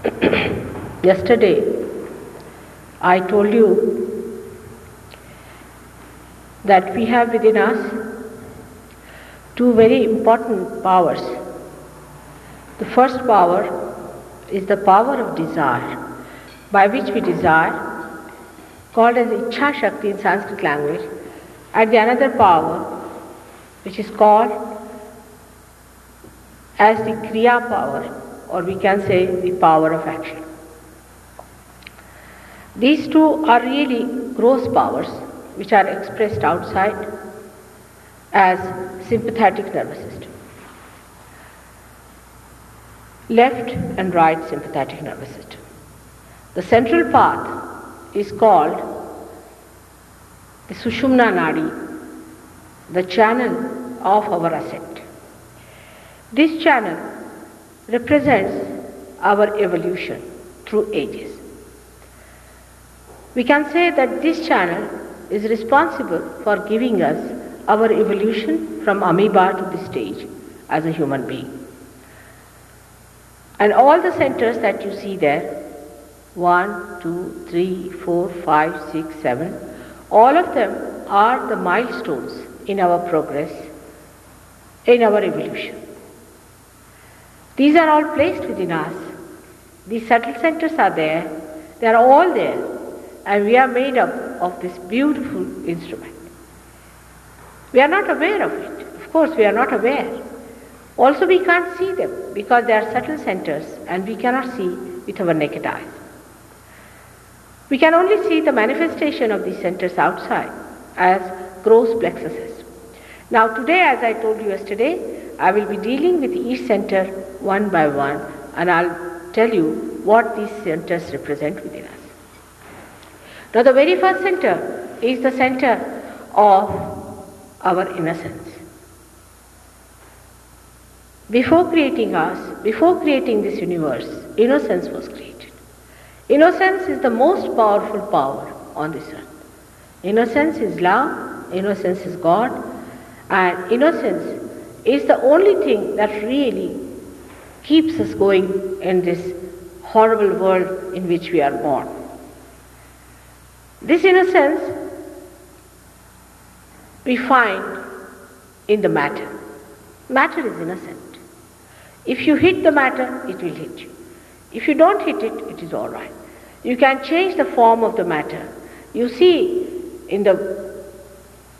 Yesterday, I told you that we have within us two very important powers. The first power is the power of desire, by which we desire, called as Ichha Shakti in Sanskrit language, and the another power which is called as the Kriya power, or we can say the power of action. These two are really gross powers which are expressed outside as sympathetic nervous system. Left and right sympathetic nervous system. The central path is called the Sushumna Nadi, the channel of our ascent. This channel represents our evolution through ages. We can say that this channel is responsible for giving us our evolution from amoeba to this stage as a human being. And all the centers that you see there, 1, 2, 3, 4, 5, 6, 7, all of them are the milestones in our progress, in our evolution. These are all placed within us. These subtle centers are there, they are all there, and we are made up of this beautiful instrument. We are not aware of it. Of course, we are not aware. Also, we can't see them because they are subtle centers and we cannot see with our naked eyes. We can only see the manifestation of these centers outside as gross plexuses. Now, today, as I told you yesterday, I will be dealing with each center one by one, and I'll tell you what these centers represent within us. Now, the very first center is the center of our innocence. Before creating us, before creating this universe, innocence was created. Innocence is the most powerful power on this earth. Innocence is love, innocence is God, and innocence is the only thing that really keeps us going in this horrible world in which we are born. This innocence we find in the matter. Matter is innocent. If you hit the matter, it will hit you. If you don't hit it, it is all right. You can change the form of the matter. You see,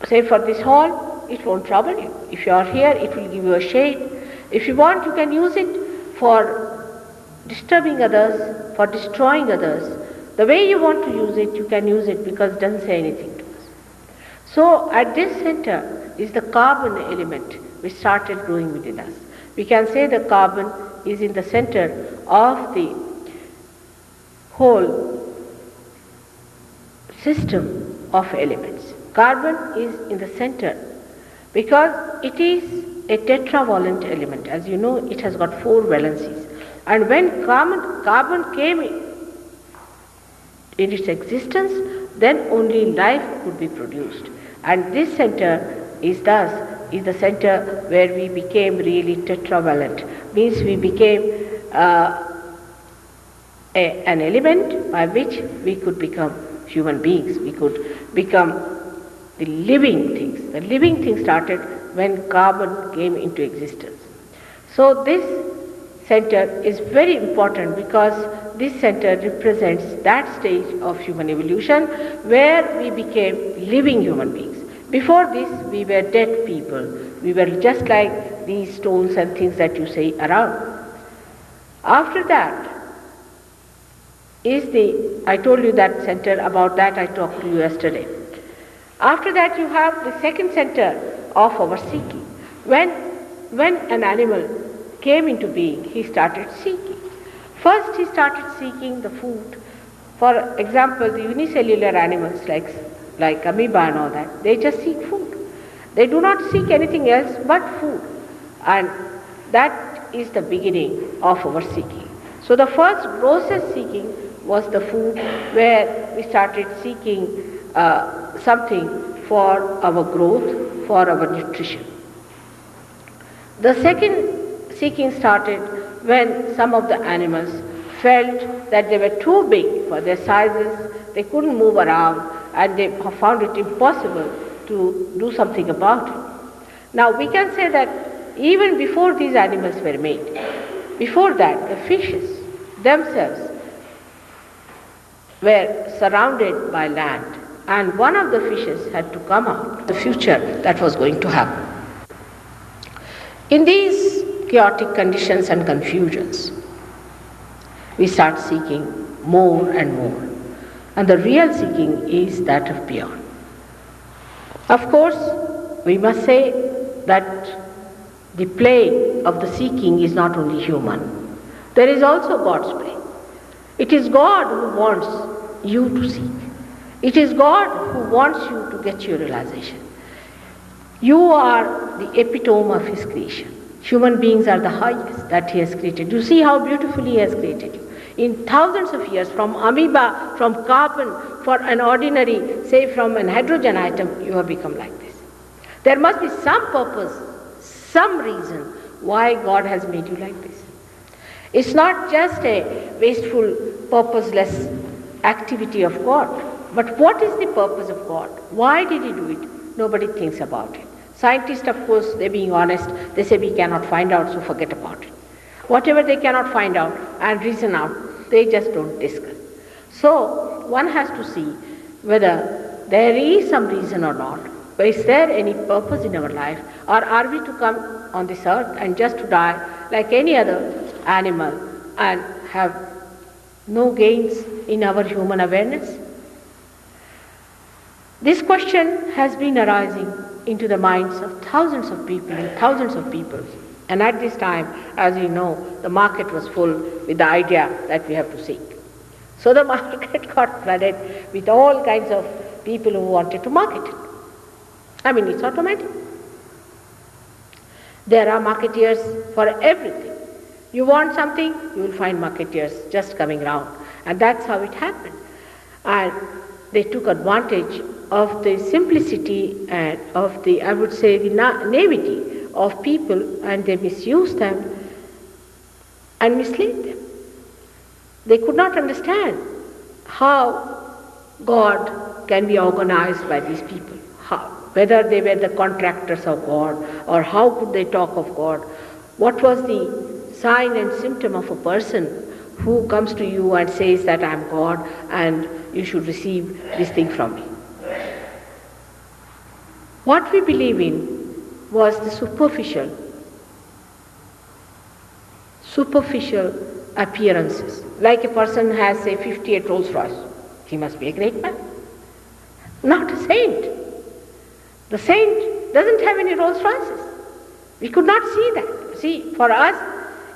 say for this hall, it won't trouble you. If you are here, it will give you a shade. If you want, you can use it for disturbing others, for destroying others. The way you want to use it, you can use it because it doesn't say anything to us. So at this center is the carbon element which started growing within us. We can say the carbon is in the center of the whole system of elements. Carbon is in the center because it is a tetravalent element. As you know, it has got 4 valencies. And when carbon came in its existence, then only life could be produced. And this center is the center where we became really tetravalent. Means we became an element by which we could become human beings. We could become the living things. The living thing started when carbon came into existence. So this center is very important because this center represents that stage of human evolution where we became living human beings. Before this, we were dead people. We were just like these stones and things that you see around. After that I told you that center, about that I talked to you yesterday. After that you have the second center of our seeking. When an animal came into being, he started seeking. First he started seeking the food. For example, the unicellular animals like amoeba and all that, they just seek food. They do not seek anything else but food. And that is the beginning of our seeking. So the first grossest seeking was the food, where we started seeking something for our growth, for our nutrition. The second seeking started when some of the animals felt that they were too big for their sizes, they couldn't move around, and they found it impossible to do something about it. Now we can say that even before these animals were made, before that the fishes themselves were surrounded by land, and one of the fishes had to come out, the future that was going to happen. In these chaotic conditions and confusions, we start seeking more and more. And the real seeking is that of beyond. Of course, we must say that the play of the seeking is not only human. There is also God's play. It is God who wants you to seek. It is God who wants you to get your realization. You are the epitome of His creation. Human beings are the highest that He has created. You see how beautifully He has created you. In thousands of years, from amoeba, from carbon, for an ordinary, say from an hydrogen atom, you have become like this. There must be some purpose, some reason why God has made you like this. It's not just a wasteful, purposeless activity of God. But what is the purpose of God? Why did He do it? Nobody thinks about it. Scientists, of course, they're being honest, they say we cannot find out, so forget about it. Whatever they cannot find out and reason out, they just don't discuss. So one has to see whether there is some reason or not. Is there any purpose in our life, or are we to come on this earth and just to die like any other animal and have no gains in our human awareness? This question has been arising into the minds of thousands of people and thousands of people. And at this time, as you know, the market was full with the idea that we have to seek. So the market got flooded with all kinds of people who wanted to market it. I mean, it's automatic. There are marketeers for everything. You want something, you will find marketeers just coming round. And that's how it happened. And they took advantage of the simplicity and of the, I would say, the naivety of people, and they misused them and misled them. They could not understand how God can be organized by these people, whether they were the contractors of God, or how could they talk of God. What was the sign and symptom of a person who comes to you and says that I am God and you should receive this thing from me? What we believe in was the superficial appearances. Like a person has, say, 58 Rolls Royce, he must be a great man. Not a saint. The saint doesn't have any Rolls Royces. We could not see that. See, for us,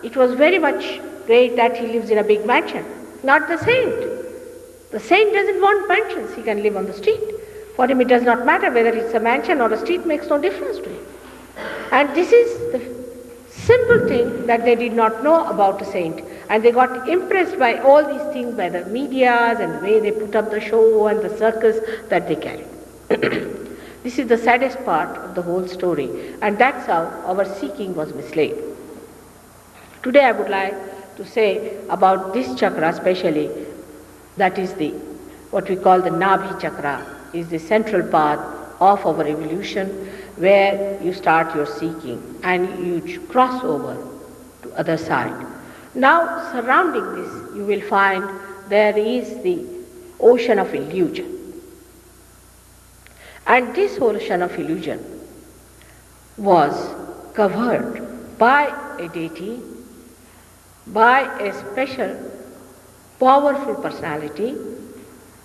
it was very much great that he lives in a big mansion. Not the saint. The saint doesn't want mansions. He can live on the street. For him, it does not matter whether it's a mansion or a street, makes no difference to him. And this is the simple thing that they did not know about a saint. And they got impressed by all these things, by the medias and the way they put up the show and the circus that they carried. This is the saddest part of the whole story. And that's how our seeking was misled. Today I would like to say about this chakra especially, that is the, what we call the Nabhi chakra, is the central path of our evolution, where you start your seeking and you cross over to other side. Now surrounding this you will find there is the ocean of illusion. And this ocean of illusion was covered by a deity, by a special powerful personality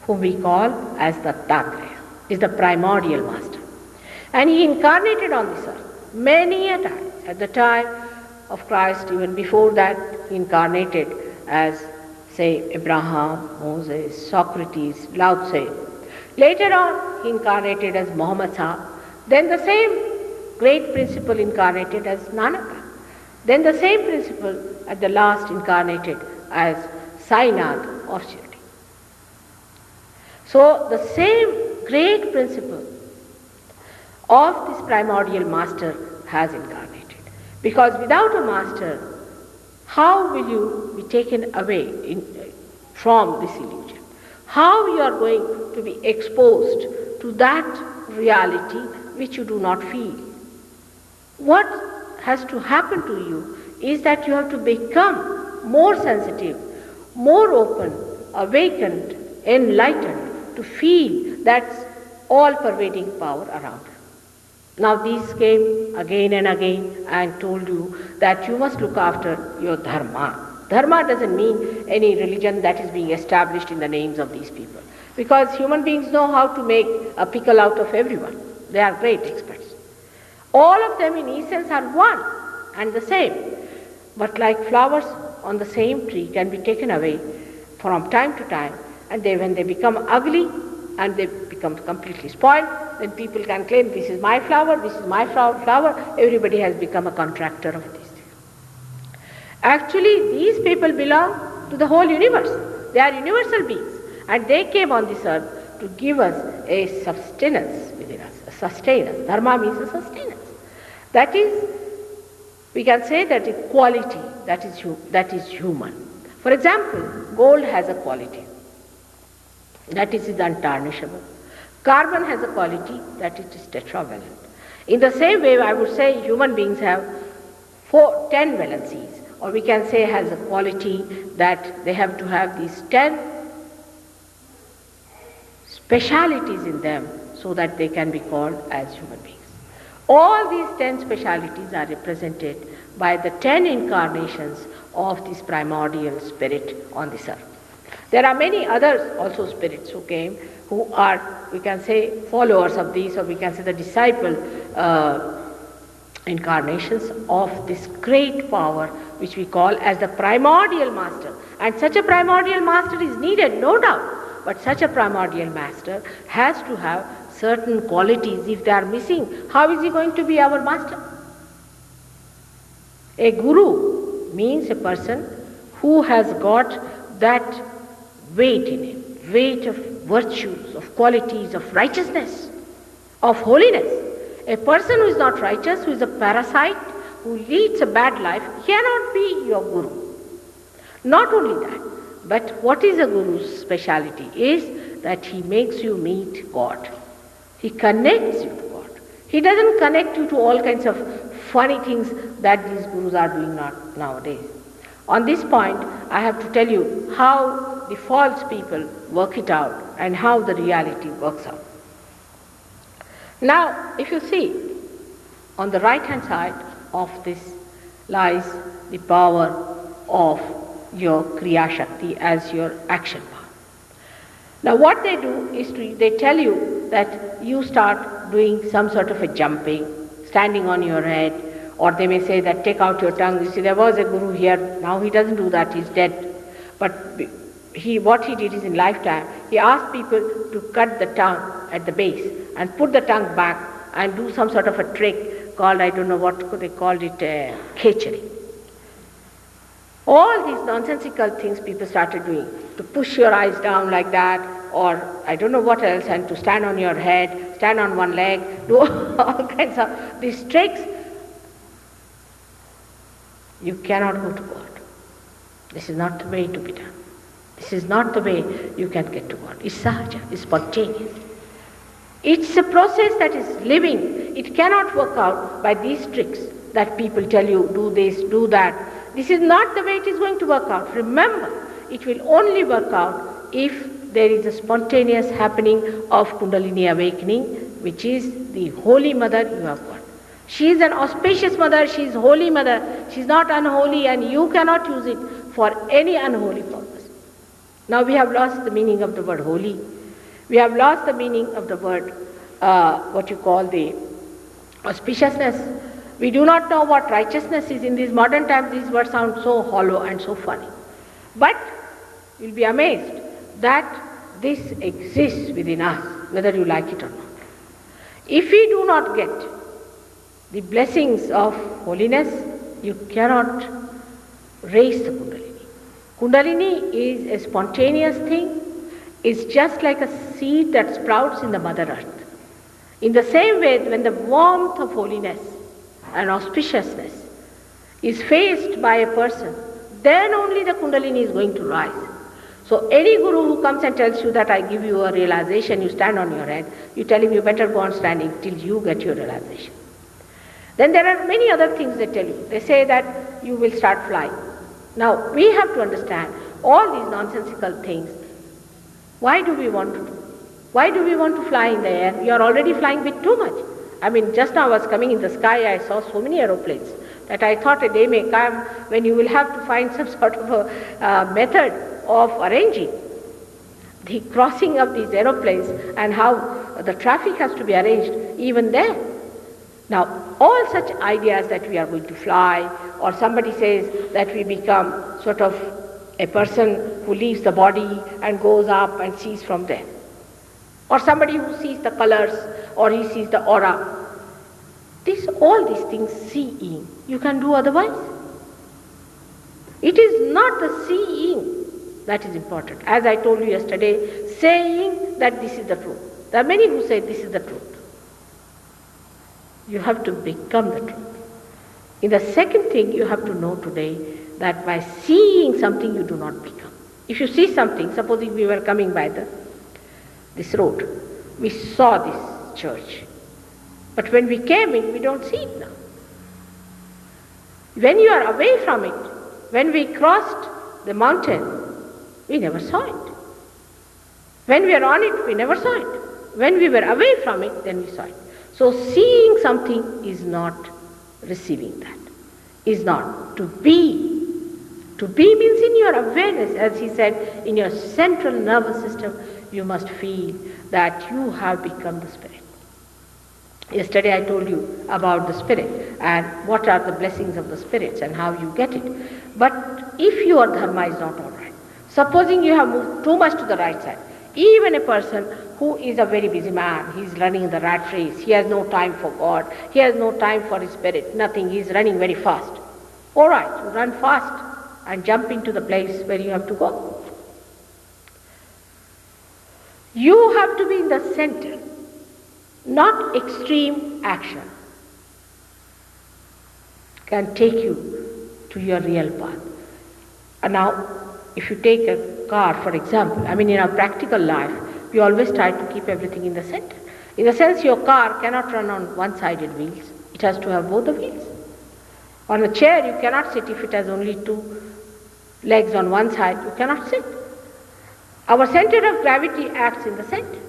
whom we call as the Dattatreya, is the primordial master. And he incarnated on this earth many a time. At the time of Christ, even before that, he incarnated as, say, Abraham, Moses, Socrates, Lao Tse. Later on, he incarnated as Muhammad Sahib. Then the same great principle incarnated as Nanaka. Then the same principle at the last incarnated as Sainath or Shirdi. So the same great principle of this primordial master has incarnated. Because without a master, how will you be taken away from this illusion? How you are going to be exposed to that reality which you do not feel? What has to happen to you is that you have to become more sensitive, more open, awakened, enlightened to feel that all-pervading power around you. Now these came again and again and told you that you must look after your dharma. Dharma doesn't mean any religion that is being established in the names of these people, because human beings know how to make a pickle out of everyone. They are great experts. All of them in essence are one and the same, but like flowers on the same tree can be taken away from time to time, and when they become ugly and they become completely spoiled, then people can claim, this is my flower, this is my flower. Everybody has become a contractor of these things. Actually, these people belong to the whole universe. They are universal beings, and they came on this earth to give us a sustenance within us, a sustenance. Dharma means a sustenance. That is, we can say that a quality that is human. For example, gold has a quality, that is untarnishable. Carbon has a quality that it is tetravalent. In the same way, I would say human beings have 10 valencies, or we can say has a quality that they have to have these 10 specialities in them so that they can be called as human beings. All these 10 specialities are represented by the 10 incarnations of this primordial spirit on this earth. There are many others also spirits who came, who are, we can say, followers of these, or we can say the disciple incarnations of this great power which we call as the primordial master. And such a primordial master is needed, no doubt, but such a primordial master has to have certain qualities. If they are missing, how is he going to be our master? A guru means a person who has got that weight in him, weight of virtues, of qualities, of righteousness, of holiness. A person who is not righteous, who is a parasite, who leads a bad life, cannot be your guru. Not only that, but what is a guru's speciality is that he makes you meet God. He connects you to God. He doesn't connect you to all kinds of funny things that these gurus are doing nowadays. On this point, I have to tell you how the false people work it out and how the reality works out. Now, if you see, on the right-hand side of this lies the power of your Kriya Shakti as your action power. Now, what they do is they tell you that you start doing some sort of a jumping, standing on your head, or they may say that take out your tongue. You see, there was a guru here, now he doesn't do that, he's dead. But what he did is in lifetime, he asked people to cut the tongue at the base and put the tongue back and do some sort of a trick called, I don't know what they called it, khechari. All these nonsensical things people started doing, to push your eyes down like that, or I don't know what else, and to stand on your head, stand on one leg, do all kinds of these tricks. You cannot go to God. This is not the way to be done. This is not the way you can get to God. It's sahaja, it's spontaneous. It's a process that is living. It cannot work out by these tricks that people tell you, do this, do that. This is not the way it is going to work out. Remember, it will only work out if there is a spontaneous happening of Kundalini awakening, which is the Holy Mother you have got. She is an auspicious mother, she is Holy Mother, she is not unholy, and you cannot use it for any unholy purpose. Now we have lost the meaning of the word holy. We have lost the meaning of the word, what you call the auspiciousness. We do not know what righteousness is. In these modern times, these words sound so hollow and so funny. But you'll be amazed that this exists within us, whether you like it or not. If we do not get the blessings of holiness, you cannot raise the Kundalini. Kundalini is a spontaneous thing. It's just like a seed that sprouts in the Mother Earth. In the same way, when the warmth of holiness and auspiciousness is faced by a person, then only the Kundalini is going to rise. So any guru who comes and tells you that I give you a realization, you stand on your head, you tell him you better go on standing till you get your realization. Then there are many other things they tell you. They say that you will start flying. Now we have to understand all these nonsensical things. Why do we want to do? Why do we want to fly in the air? You are already flying a bit too much. I mean, just now I was coming in the sky, I saw so many aeroplanes that I thought a day may come when you will have to find some sort of a method of arranging the crossing of these aeroplanes and how the traffic has to be arranged even there. Now, all such ideas that we are going to fly, or somebody says that we become sort of a person who leaves the body and goes up and sees from there, or somebody who sees the colors, or he sees the aura. All these things seeing, you can do otherwise. It is not the seeing that is important. As I told you yesterday, saying that this is the truth. There are many who say this is the truth. You have to become the truth. In the second thing you have to know today, that by seeing something you do not become. If you see something, supposing we were coming by this road, we saw this church. But when we came in, we don't see it now. When you are away from it, when we crossed the mountain, we never saw it. When we are on it, we never saw it. When we were away from it, then we saw it. So seeing something is not receiving that, is not to be. To be means in your awareness, as he said, in your central nervous system, you must feel that you have become the spirit. Yesterday I told you about the spirit and what are the blessings of the spirits and how you get it. But if your dharma is not all right, supposing you have moved too much to the right side, even a person who is a very busy man, he is running the rat race, he has no time for God, he has no time for his spirit, nothing, he is running very fast. All right, you run fast and jump into the place where you have to go. You have to be in the center, not extreme action can take you to your real path. And now, if you take a car, for example, in our practical life, we always try to keep everything in the center. In the sense, your car cannot run on one-sided wheels. It has to have both the wheels. On a chair, you cannot sit if it has only two legs on one side. You cannot sit. Our center of gravity acts in the center.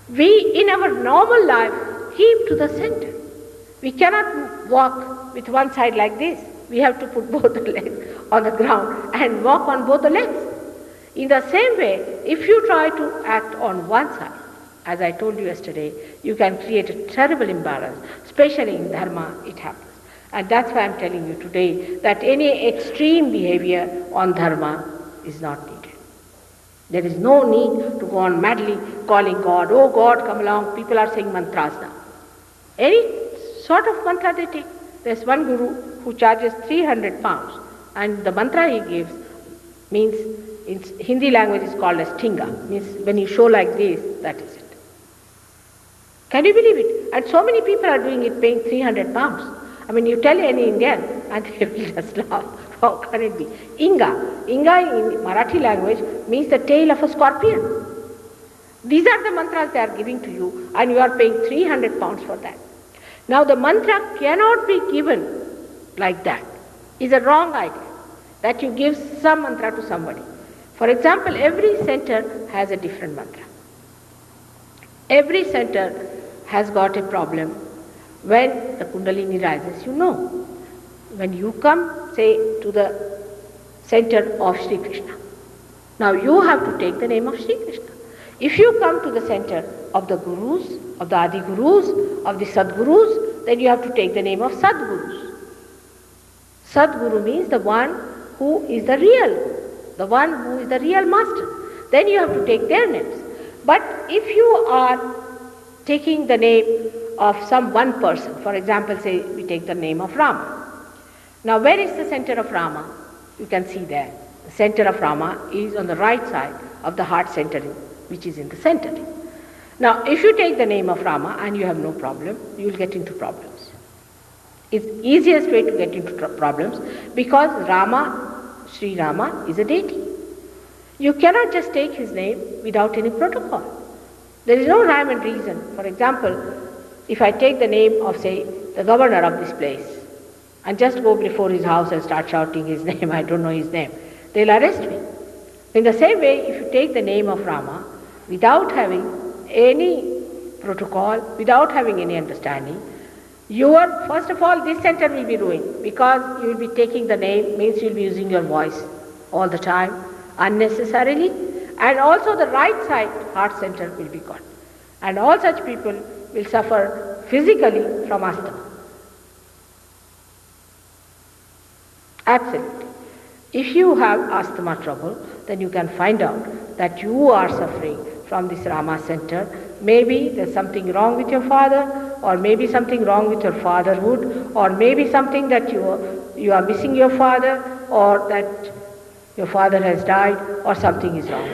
We, in our normal life, keep to the center. We cannot walk with one side like this. We have to put both the legs on the ground and walk on both the legs. In the same way, if you try to act on one side, as I told you yesterday, you can create a terrible imbalance, especially in dharma, it happens. And that's why I'm telling you today that any extreme behavior on dharma is not needed. There is no need to go on madly calling God, oh God, come along. People are saying mantras now. Any sort of mantra they take. There's one guru who charges 300 pounds and the mantra he gives means, in Hindi language is called as tinga, means when you show like this, that is it. Can you believe it? And so many people are doing it, paying 300 pounds. You tell any Indian and they will just laugh. How can it be? Inga. Inga in Marathi language means the tail of a scorpion. These are the mantras they are giving to you and you are paying 300 pounds for that. Now the mantra cannot be given like that. It's a wrong idea that you give some mantra to somebody. For example, every center has a different mantra. Every center has got a problem. When the Kundalini rises, you know. When you come, say, to the center of Sri Krishna. Now you have to take the name of Sri Krishna. If you come to the center of the Gurus, of the Adi Gurus, of the Sadgurus, then you have to take the name of Sadgurus. Sadguru means the one who is the real Guru, the one who is the real master. Then you have to take their names. But if you are taking the name of some one person, for example, say we take the name of Rama. Now where is the center of Rama? You can see there. The center of Rama is on the right side of the heart centering, which is in the centering. Now if you take the name of Rama and you have no problem, you will get into problems. It's easiest way to get into problems because Sri Rama is a deity. You cannot just take his name without any protocol. There is no rhyme and reason. For example, if I take the name of, say, the governor of this place and just go before his house and start shouting his name, I don't know his name, they'll arrest me. In the same way, if you take the name of Rama without having any protocol, without having any understanding, first of all, this center will be ruined because you will be taking the name, means you will be using your voice all the time unnecessarily, and also the right side, heart center, will be gone. And all such people will suffer physically from asthma. Absolutely. If you have asthma trouble, then you can find out that you are suffering from this Rama center. Maybe there's something wrong with your father, or maybe something wrong with your fatherhood, or maybe something that you are missing your father, or that your father has died, or something is wrong.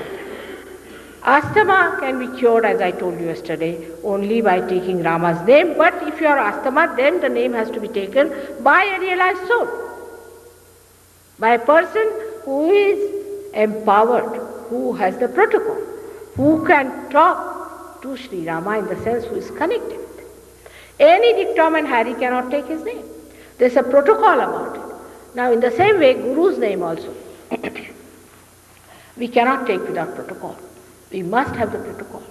Asthma can be cured, as I told you yesterday, only by taking Rama's name. But if you are asthma, then the name has to be taken by a realized soul, by a person who is empowered, who has the protocol, who can talk to Sri Rama in the sense who is connected. Any Dick, Tom and Harry cannot take his name. There's a protocol about it. Now in the same way, Guru's name also, we cannot take without protocol. We must have the protocol.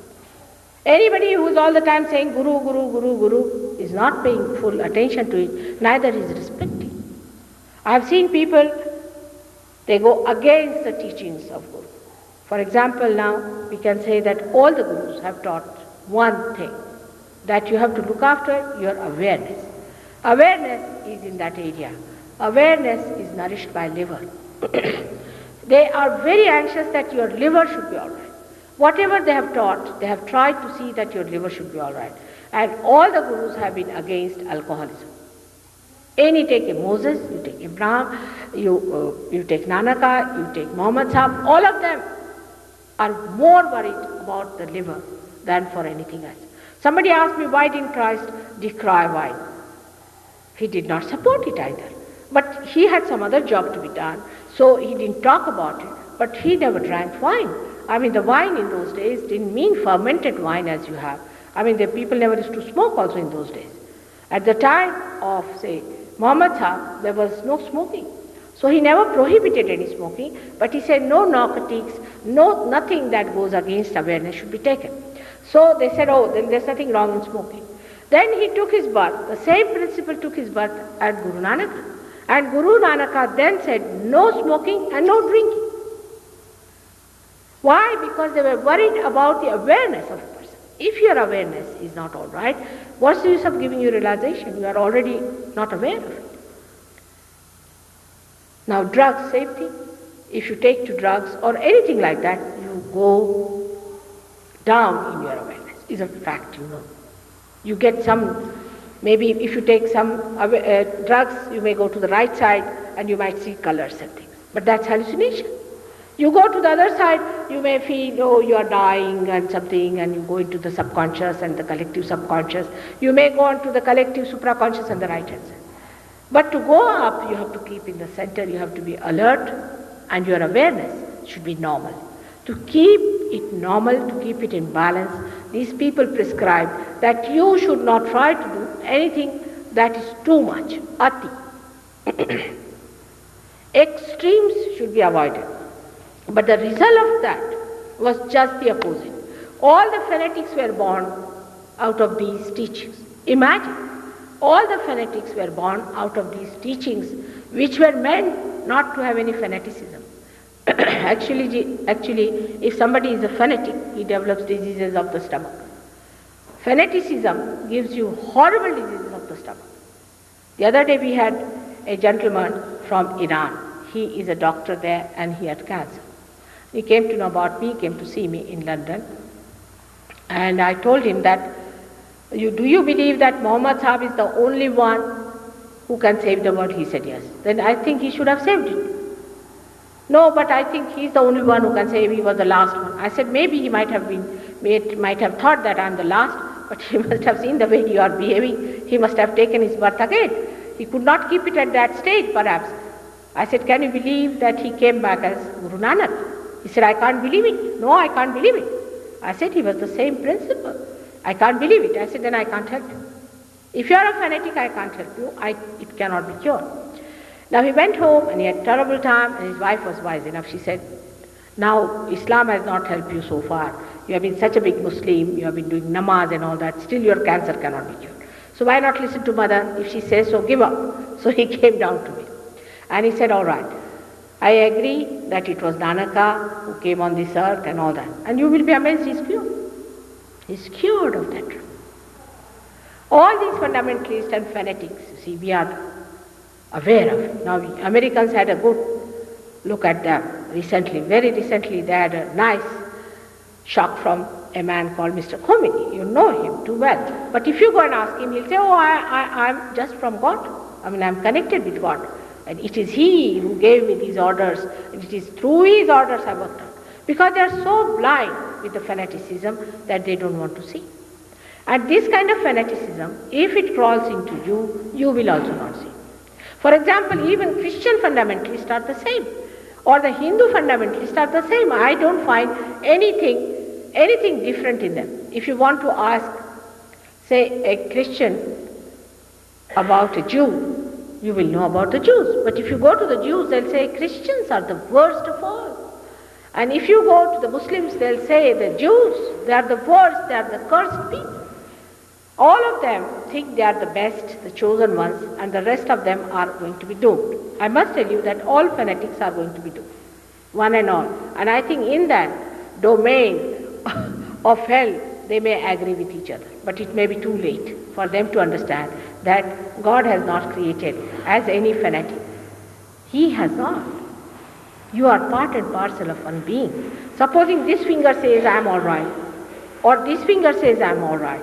Anybody who is all the time saying Guru, Guru, Guru, Guru is not paying full attention to it, neither is respecting. I have seen people, they go against the teachings of Guru. For example, now we can say that all the Gurus have taught one thing, that you have to look after your awareness. Awareness is in that area. Awareness is nourished by liver. They are very anxious that your liver should be all right. Whatever they have taught, they have tried to see that your liver should be all right. And all the Gurus have been against alcoholism. Any take a Moses, you take Abraham, you take Nanaka, you take Muhammad Sahib, all of them are more worried about the liver than for anything else. Somebody asked me, why didn't Christ decry wine? He did not support it either. But he had some other job to be done, so he didn't talk about it. But he never drank wine. I mean, the wine in those days didn't mean fermented wine as you have. I mean, the people never used to smoke also in those days. At the time of, say, Muhammad Sahib, there was no smoking. So he never prohibited any smoking, but he said no narcotics, nothing that goes against awareness should be taken. So they said, oh, then there's nothing wrong in smoking. Then he took his birth. The same principle took his birth at Guru Nanaka. And Guru Nanaka then said no smoking and no drinking. Why? Because they were worried about the awareness of a person. If your awareness is not all right, what's the use of giving you realization? You are already not aware of it. Now drugs, same thing. If you take to drugs or anything like that, you go down in your awareness. It's a fact, you know. You get some, maybe if you take some drugs, you may go to the right side and you might see colors and things. But that's hallucination. You go to the other side, you may feel, oh, you are dying and something, and you go into the subconscious and the collective subconscious. You may go on to the collective supraconscious and the right hand side. But to go up, you have to keep in the center, you have to be alert, and your awareness should be normal. To keep it normal, to keep it in balance, these people prescribe that you should not try to do anything that is too much, ati. Extremes should be avoided. But the result of that was just the opposite. All the fanatics were born out of these teachings. Imagine, all the fanatics were born out of these teachings which were meant not to have any fanaticism. Actually, if somebody is a fanatic, he develops diseases of the stomach. Fanaticism gives you horrible diseases of the stomach. The other day we had a gentleman from Iran. He is a doctor there and he had cancer. He came to know about me, came to see me in London. And I told him that, do you believe that Muhammad Sahib is the only one who can save the world? He said yes. Then I think he should have saved it. No, but I think he's the only one who can save. He was the last one. I said maybe he might have thought that I'm the last, but he must have seen the way you are behaving. He must have taken his birth again. He could not keep it at that stage, perhaps. I said, can you believe that he came back as Guru Nanak? He said, I can't believe it. No, I can't believe it. I said, he was the same principle. I can't believe it. I said, then I can't help you. If you are a fanatic, I can't help you. It cannot be cured. Now he went home and he had a terrible time, and his wife was wise enough. She said, now Islam has not helped you so far. You have been such a big Muslim, you have been doing namaz and all that, still your cancer cannot be cured. So why not listen to mother? If she says so, give up. So he came down to me. And he said, all right, I agree that it was Nanaka who came on this earth and all that. And you will be amazed, he's cured. He's cured of that. All these fundamentalists and fanatics, you see, we are aware of it. Now, Americans had a good look at them recently. Very recently, they had a nice shock from a man called Mr. Khomeini. You know him too well. But if you go and ask him, he'll say, oh, I'm just from God. I'm connected with God. And it is He who gave me these orders. And it is through His orders I worked out. Because they are so blind with the fanaticism that they don't want to see. And this kind of fanaticism, if it crawls into you, you will also not see. For example, even Christian fundamentalists are the same. Or the Hindu fundamentalists are the same. I don't find anything different in them. If you want to ask, say, a Christian about a Jew, you will know about the Jews. But if you go to the Jews, they'll say Christians are the worst of all. And if you go to the Muslims, they'll say the Jews, they are the worst, they are the cursed people. All of them think they are the best, the chosen ones, and the rest of them are going to be doomed. I must tell you that all fanatics are going to be doomed, one and all. And I think in that domain of hell, they may agree with each other. But it may be too late for them to understand that God has not created as any fanatic. He has not. You are part and parcel of one being. Supposing this finger says, I am all right, or this finger says, I am all right,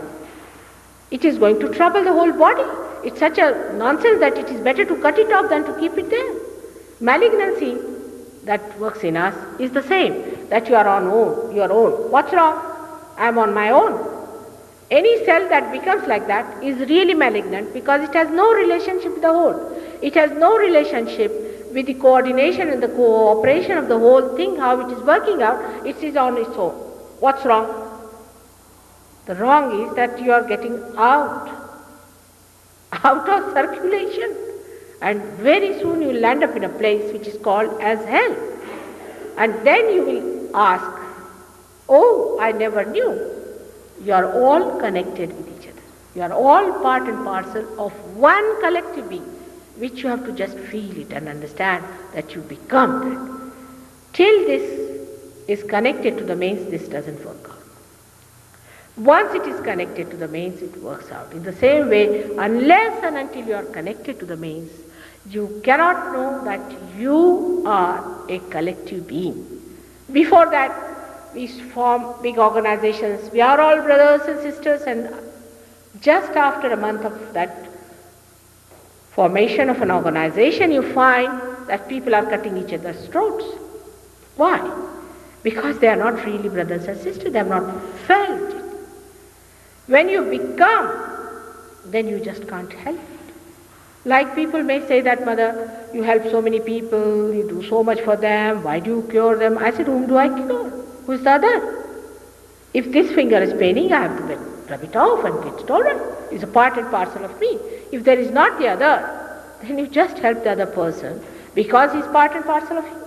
it is going to trouble the whole body. It's such a nonsense that it is better to cut it off than to keep it there. Malignancy that works in us is the same, that you are on your own. What's wrong? I am on my own. Any cell that becomes like that is really malignant because it has no relationship with the whole. It has no relationship with the coordination and the cooperation of the whole thing, how it is working out. It is on its own. What's wrong? The wrong is that you are getting out of circulation, and very soon you will land up in a place which is called as hell. And then you will ask, oh, I never knew. You are all connected with each other. You are all part and parcel of one collective being, which you have to just feel it and understand that you become that. Till this is connected to the mains, this doesn't work out. Once it is connected to the mains, it works out. In the same way, unless and until you are connected to the mains, you cannot know that you are a collective being. Before that, we form big organizations. We are all brothers and sisters, and just after a month of that formation of an organization, you find that people are cutting each other's throats. Why? Because they are not really brothers and sisters. They have not felt it. When you become, then you just can't help it. Like people may say that, Mother, you help so many people, you do so much for them, why do you cure them? I said, whom do I cure? Who is the other? If this finger is paining, I have to rub it off and get it all right. It's a part and parcel of me. If there is not the other, then you just help the other person because he's part and parcel of you.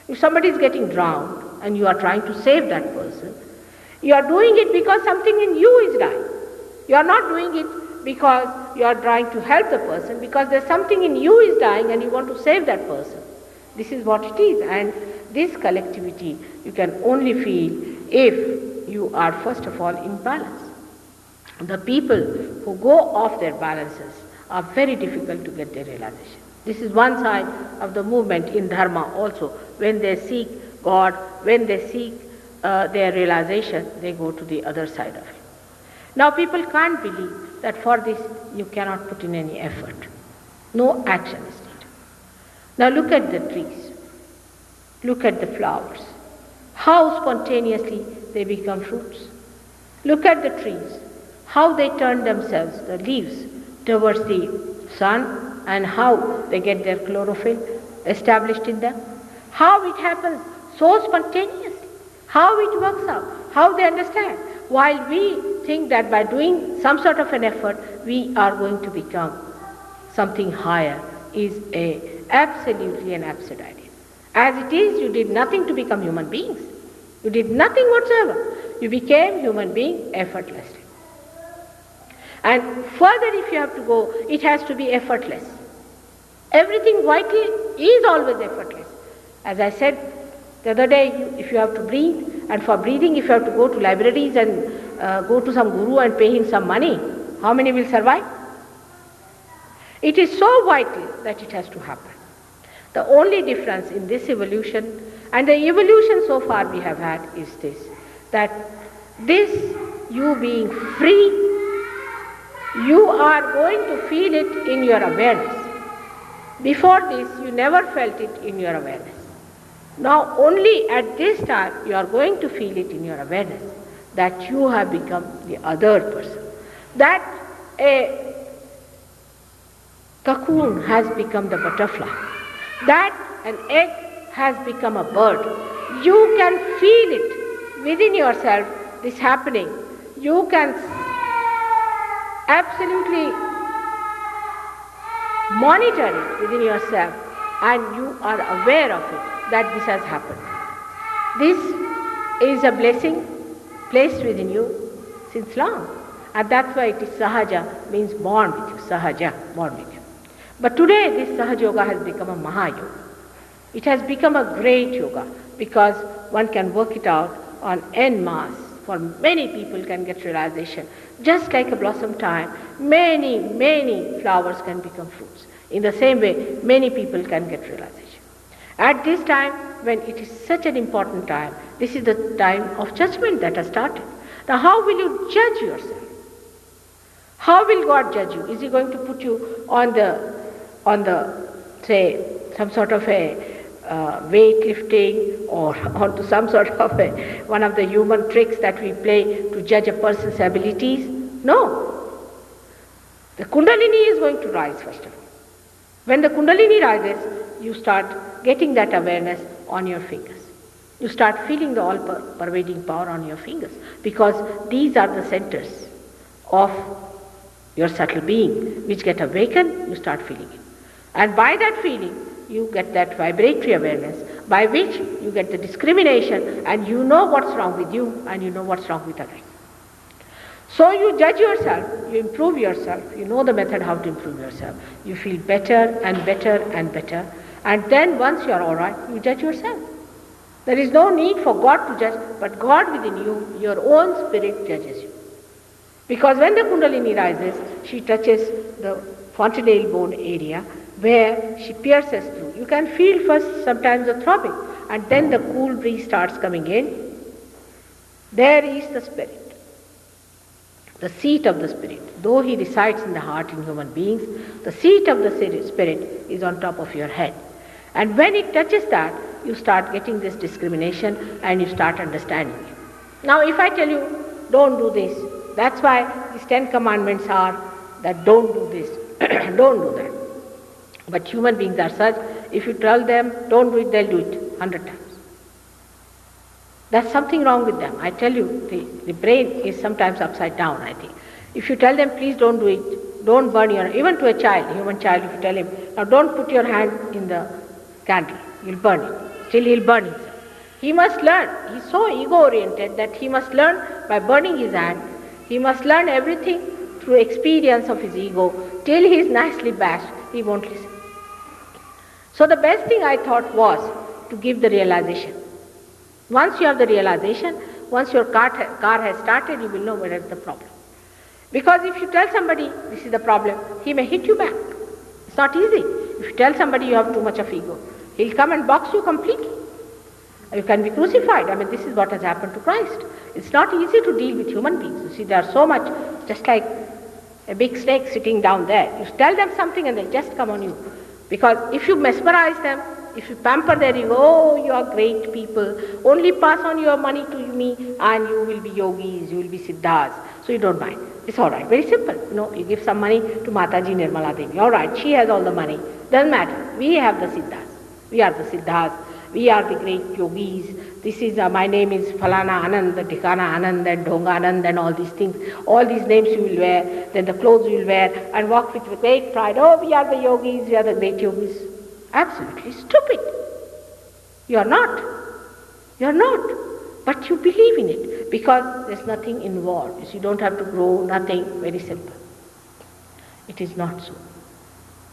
If somebody is getting drowned and you are trying to save that person, you are doing it because something in you is dying. You are not doing it because you are trying to help the person, because there's something in you is dying and you want to save that person. This is what it is, and this collectivity you can only feel if you are first of all in balance. The people who go off their balances are very difficult to get their realization. This is one side of the movement in Dharma also. When they seek God, when they seek their realization, they go to the other side of it. Now people can't believe that for this you cannot put in any effort. No action is needed. Now look at the trees. Look at the flowers. How spontaneously they become fruits. Look at the trees. How they turn themselves, the leaves, towards the sun and how they get their chlorophyll established in them, how it happens so spontaneously, how it works out, how they understand. While we think that by doing some sort of an effort, we are going to become something higher, is absolutely an absurd idea. As it is, you did nothing to become human beings. You did nothing whatsoever. You became human being effortlessly. And further, if you have to go, it has to be effortless. Everything vital is always effortless. As I said the other day, if you have to breathe, and for breathing, if you have to go to libraries and go to some guru and pay him some money, how many will survive? It is so vital that it has to happen. The only difference in this evolution, and the evolution so far we have had, is this, that this, you being free, you are going to feel it in your awareness. Before this, you never felt it in your awareness. Now only at this time you are going to feel it in your awareness, that you have become the other person. That a cocoon has become the butterfly. That an egg has become a bird. You can feel it within yourself, this happening. You can absolutely monitor it within yourself, and you are aware of it, that this has happened. This is a blessing placed within you since long, and that's why it is Sahaja, means born with you, Sahaja, born with you. But today this Sahaja Yoga has become a Mahayoga. It has become a great yoga because one can work it out on en masse. For many people can get realization. Just like a blossom time, many, many flowers can become fruits. In the same way, many people can get realization. At this time, when it is such an important time, this is the time of judgment that has started. Now how will you judge yourself? How will God judge you? Is He going to put you on the say, some sort of a weightlifting, or onto some sort of one of the human tricks that we play to judge a person's abilities? No. The Kundalini is going to rise first of all. When the Kundalini rises, you start getting that awareness on your fingers. You start feeling the all-pervading power on your fingers, because these are the centers of your subtle being which get awakened. You start feeling it. And by that feeling, you get that vibratory awareness by which you get the discrimination, and you know what's wrong with you and you know what's wrong with others. So you judge yourself, you improve yourself, you know the method how to improve yourself. You feel better and better and better, and then once you are all right, you judge yourself. There is no need for God to judge, but God within you, your own spirit judges you. Because when the Kundalini rises, she touches the fontanelle bone area, where she pierces through. You can feel first sometimes the throbbing, and then the cool breeze starts coming in. There is the spirit, the seat of the spirit. Though he resides in the heart in human beings, the seat of the spirit is on top of your head. And when it touches that, you start getting this discrimination and you start understanding it. Now if I tell you, don't do this, that's why these 10 commandments are that don't do this, don't do that. But human beings are such, if you tell them, don't do it, they'll do it 100 times. There's something wrong with them. I tell you, the brain is sometimes upside down, I think. If you tell them, please don't do it, don't burn your, even to a child, human child, if you tell him, now don't put your hand in the candle, you'll burn it. Still he'll burn himself. He must learn. He's so ego-oriented that he must learn by burning his hand. He must learn everything through experience of his ego. Till he is nicely bashed, he won't listen. So the best thing I thought was to give the realization. Once you have the realization, once your car has started, you will know where is the problem. Because if you tell somebody this is the problem, he may hit you back. It's not easy. If you tell somebody you have too much of ego, he'll come and box you completely. You can be crucified. I mean, this is what has happened to Christ. It's not easy to deal with human beings. You see, they are so much, just like a big snake sitting down there. You tell them something and they just come on you. Because if you mesmerize them, if you pamper their ego, oh, you are great people, only pass on your money to me and you will be yogis, you will be siddhas. So you don't mind. It's all right, very simple. You give some money to Mataji Nirmala Devi. All right, she has all the money. Doesn't matter. We have the Siddhas. We are the Siddhas. We are the great yogis. This is, my name is Falana Anand, Dhikana Anand, and Dhonga Anand, and all these things. All these names you will wear, then the clothes you will wear, and walk with great pride. Oh, we are the yogis, we are the great yogis. Absolutely stupid. You are not. You are not. But you believe in it because there's nothing involved. You don't have to grow, nothing, very simple. It is not so.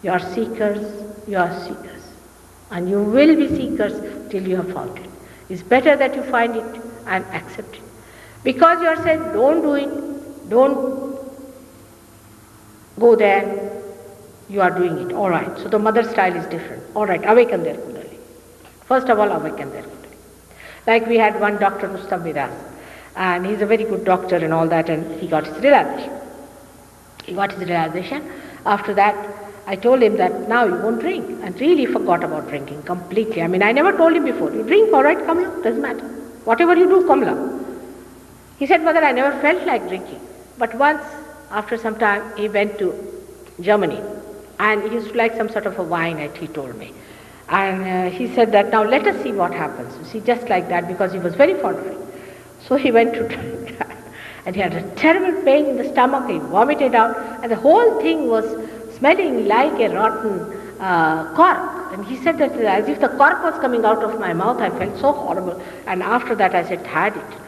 You are seekers, you are seekers. And you will be seekers till you have found it. It's better that you find it and accept it. Because you are said, don't do it, don't go there, you are doing it. All right. So the mother style is different. All right, awaken their Kundalini. First of all, awaken their Kundalini. Like we had one Dr. Rustam with us, and he's a very good doctor and all that, and he got his realization. After that, I told him that now you won't drink, and really forgot about drinking completely. I never told him before, you drink, all right, come along, doesn't matter. Whatever you do, come along. He said, Mother, I never felt like drinking. But once, after some time, he went to Germany, and he used to like some sort of a wine, he told me. And he said that, now let us see what happens. You see, just like that, because he was very fond of it. So he went to drink that, and he had a terrible pain in the stomach, he vomited out, and the whole thing was smelling like a rotten cork. And he said that as if the cork was coming out of my mouth, I felt so horrible. And after that I said, had it.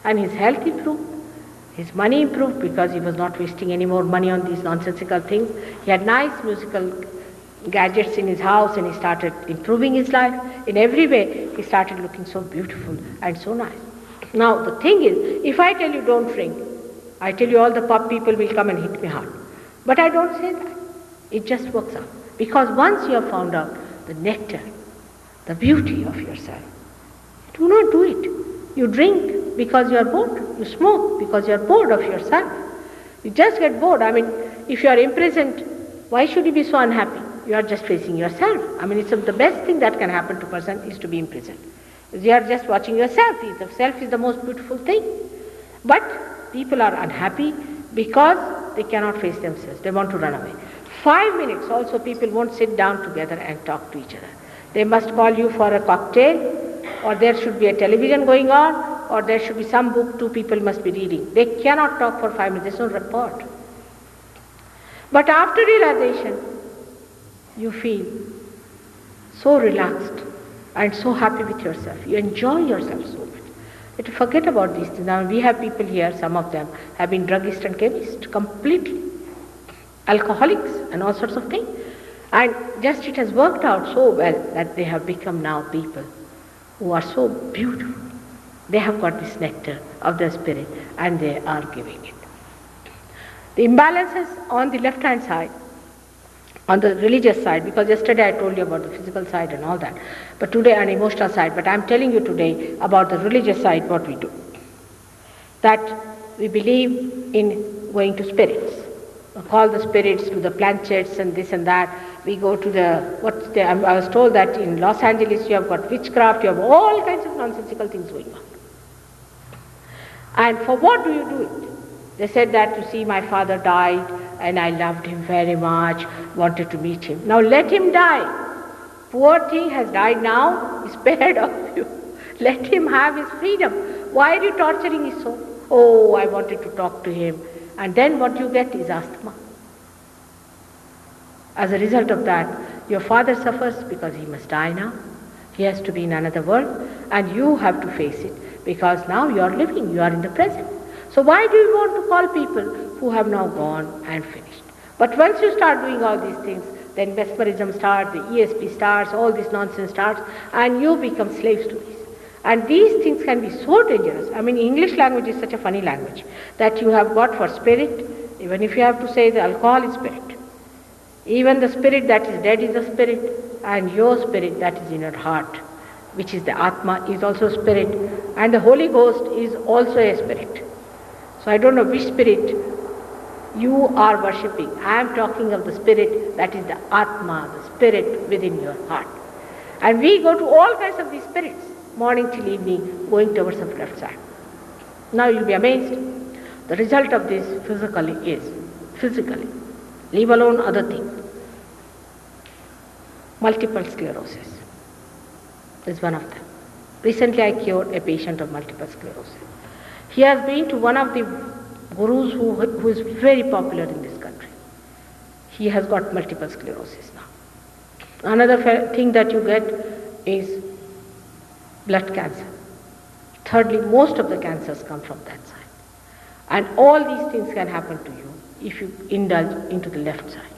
And his health improved, his money improved, because he was not wasting any more money on these nonsensical things. He had nice musical gadgets in his house, and he started improving his life. In every way, he started looking so beautiful and so nice. Now the thing is, if I tell you don't drink, I tell you all the pub people will come and hit me hard. But I don't say that. It just works out. Because once you have found out the nectar, the beauty of yourself, do not do it. You drink because you are bored. You smoke because you are bored of yourself. You just get bored. If you are imprisoned, why should you be so unhappy? You are just facing yourself. It's the best thing that can happen to a person is to be imprisoned. You are just watching yourself. The self is the most beautiful thing. But people are unhappy because they cannot face themselves. They want to run away. 5 minutes also people won't sit down together and talk to each other. They must call you for a cocktail, or there should be a television going on, or there should be some book two people must be reading. They cannot talk for 5 minutes. There's no report. But after realization, you feel so relaxed and so happy with yourself. You enjoy yourself so much. You forget about these things. Now we have people here, some of them have been druggists and chemists, completely alcoholics and all sorts of things. And just it has worked out so well that they have become now people who are so beautiful. They have got this nectar of the spirit and they are giving it. The imbalances on the left hand side, on the religious side, because yesterday I told you about the physical side and all that, but today an emotional side, but I am telling you today about the religious side, what we do. That we believe in going to spirits. We call the spirits to the planchets and this and that. We go to I was told that in Los Angeles you have got witchcraft, you have all kinds of nonsensical things going on. And for what do you do it? They said that, you see, my father died and I loved him very much, wanted to meet him. Now let him die. Poor thing has died now, he's spared of you. Let him have his freedom. Why are you torturing his soul? Oh, I wanted to talk to him. And then what you get is asthma. As a result of that, your father suffers because he must die now. He has to be in another world, and you have to face it because now you are living, you are in the present. So why do you want to call people who have now gone and finished? But once you start doing all these things, then mesmerism starts, the ESP starts, all this nonsense starts, and you become slaves to these. And these things can be so dangerous. English language is such a funny language that you have got for spirit, even if you have to say the alcohol is spirit. Even the spirit that is dead is a spirit, and your spirit that is in your heart, which is the Atma, is also spirit, and the Holy Ghost is also a spirit. So I don't know which spirit you are worshipping. I am talking of the spirit that is the Atma, the spirit within your heart. And we go to all kinds of these spirits, morning till evening, going towards the left side. Now you'll be amazed. the result of this physically, leave alone other things. Multiple sclerosis is one of them. Recently I cured a patient of multiple sclerosis. He has been to one of the gurus who is very popular in this country. He has got multiple sclerosis now. Another thing that you get is blood cancer. Thirdly, most of the cancers come from that side. And all these things can happen to you if you indulge into the left side.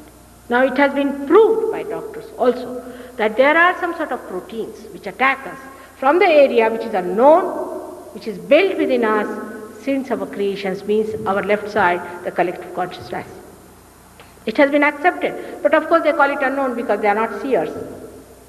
Now it has been proved by doctors also that there are some sort of proteins which attack us from the area which is unknown, which is built within us since our creations, means our left side, the collective consciousness. It has been accepted, but of course they call it unknown because they are not seers.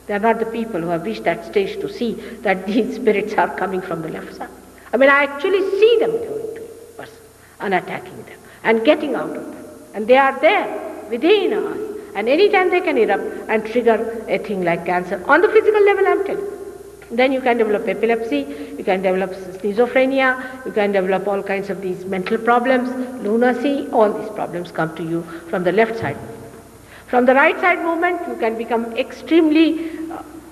They are not the people who have reached that stage to see that these spirits are coming from the left side. I mean, I actually see them going to a person and attacking them and getting out of them. And they are there within us. And anytime they can erupt and trigger a thing like cancer. On the physical level, I'm telling you. Then you can develop epilepsy, you can develop schizophrenia, you can develop all kinds of these mental problems, lunacy, all these problems come to you from the left side. From the right side movement, you can become extremely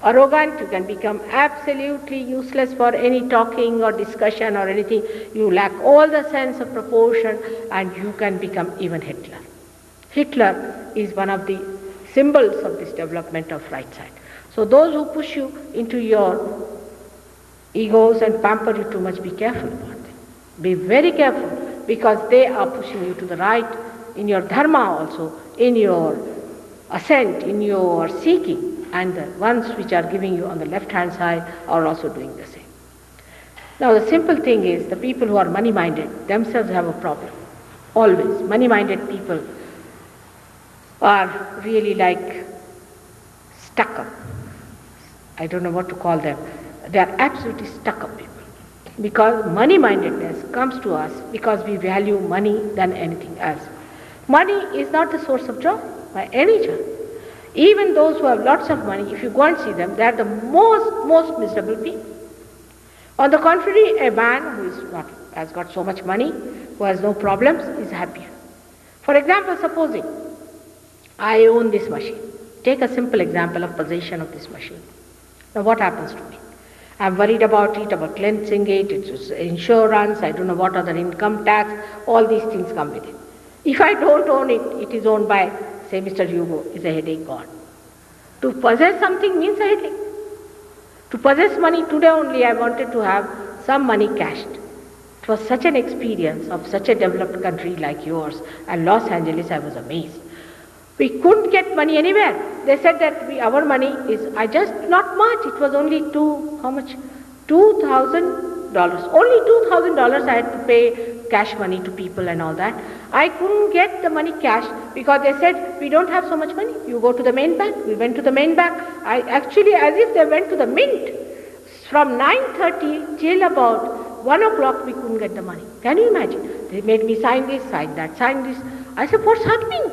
arrogant, you can become absolutely useless for any talking or discussion or anything. You lack all the sense of proportion and you can become even Hitler. Hitler is one of the symbols of this development of right side. So those who push you into your egos and pamper you too much, be careful about them. Be very careful because they are pushing you to the right in your dharma also, in your ascent, in your seeking, and the ones which are giving you on the left hand side are also doing the same. Now the simple thing is the people who are money minded themselves have a problem. Always. Money minded people are really like stuck up. I don't know what to call them. They are absolutely stuck up people. Because money-mindedness comes to us because we value money than anything else. Money is not the source of joy by any chance. Even those who have lots of money, if you go and see them, they are the most miserable people. On the contrary, a man who has got so much money, who has no problems, is happier. For example, supposing I own this machine. Take a simple example of possession of this machine. Now what happens to me? I'm worried about it, about cleansing it, it's insurance, I don't know what other income tax, all these things come with it. If I don't own it, it is owned by, say, Mr. Hugo, is a headache gone. To possess something means a headache. To possess money, today only I wanted to have some money cashed. It was such an experience of such a developed country like yours, and Los Angeles, I was amazed. We couldn't get money anywhere. They said that our money is, not much. It was only $2,000. Only $2,000 I had to pay cash money to people and all that. I couldn't get the money cash because they said, we don't have so much money. You go to the main bank. We went to the main bank. Actually, as if they went to the mint. From 9:30 till about 1 o'clock, we couldn't get the money. Can you imagine? They made me sign this, sign that, sign this. I said, what's happening?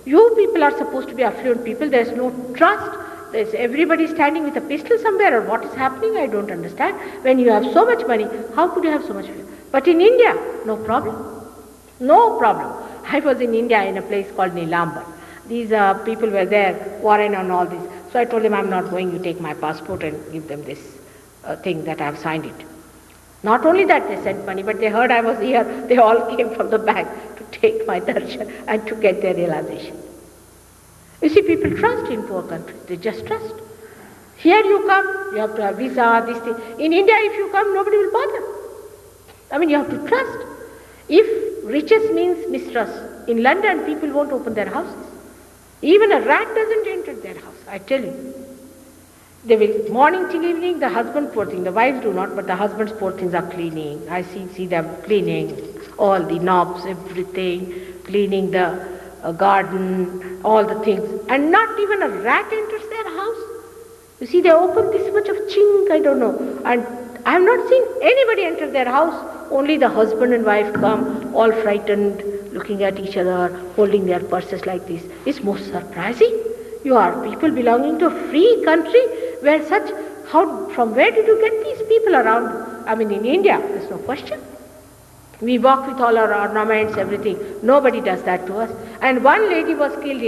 You people are supposed to be affluent people. There's no trust. There's everybody standing with a pistol somewhere, or what is happening? I don't understand. When you have so much money, how could you have so much money? But in India, no problem. No problem. I was in India in a place called Nilambar. These people were there, foreign and all this. So I told them, I'm not going. You take my passport and give them this thing that I have signed it. Not only that they sent money, but they heard I was here. They all came from the bank to take my darshan and to get their realization. You see, people trust in poor countries. They just trust. Here you come, you have to have visa, this thing. In India, if you come, nobody will bother. I mean, you have to trust. If riches means mistrust, in London, people won't open their houses. Even a rat doesn't enter their house, I tell you. They will, morning till evening, the husband poor thing, the wives do not, but the husband's poor things are cleaning. I see them cleaning all the knobs, everything, cleaning the garden, all the things. And not even a rat enters their house. You see, they open this much of chink, I don't know. And I have not seen anybody enter their house. Only the husband and wife come, all frightened, looking at each other, holding their purses like this. It's most surprising. You are people belonging to a free country where from where did you get these people around? I mean, in India, there's no question. We walk with all our ornaments, everything. Nobody does that to us. And one lady was killed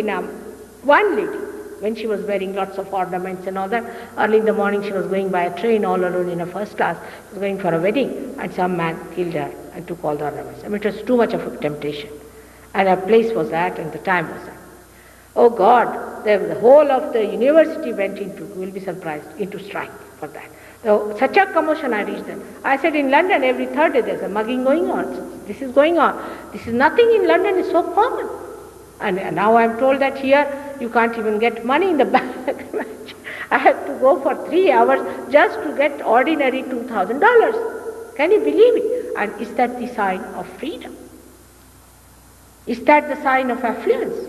one lady, when she was wearing lots of ornaments and all that. Early in the morning she was going by a train all alone in a first class. She was going for a wedding and some man killed her and took all the ornaments. I mean, it was too much of a temptation. And her place was that and the time was that. Oh God, the whole of the university went into, you will be surprised, into strike for that. So, such a commotion I reached them. I said in London every third day there's a mugging going on. This is going on. This is nothing in London, is so common. And now I'm told that here you can't even get money in the bank. I had to go for 3 hours just to get ordinary $2,000. Can you believe it? And is that the sign of freedom? Is that the sign of affluence?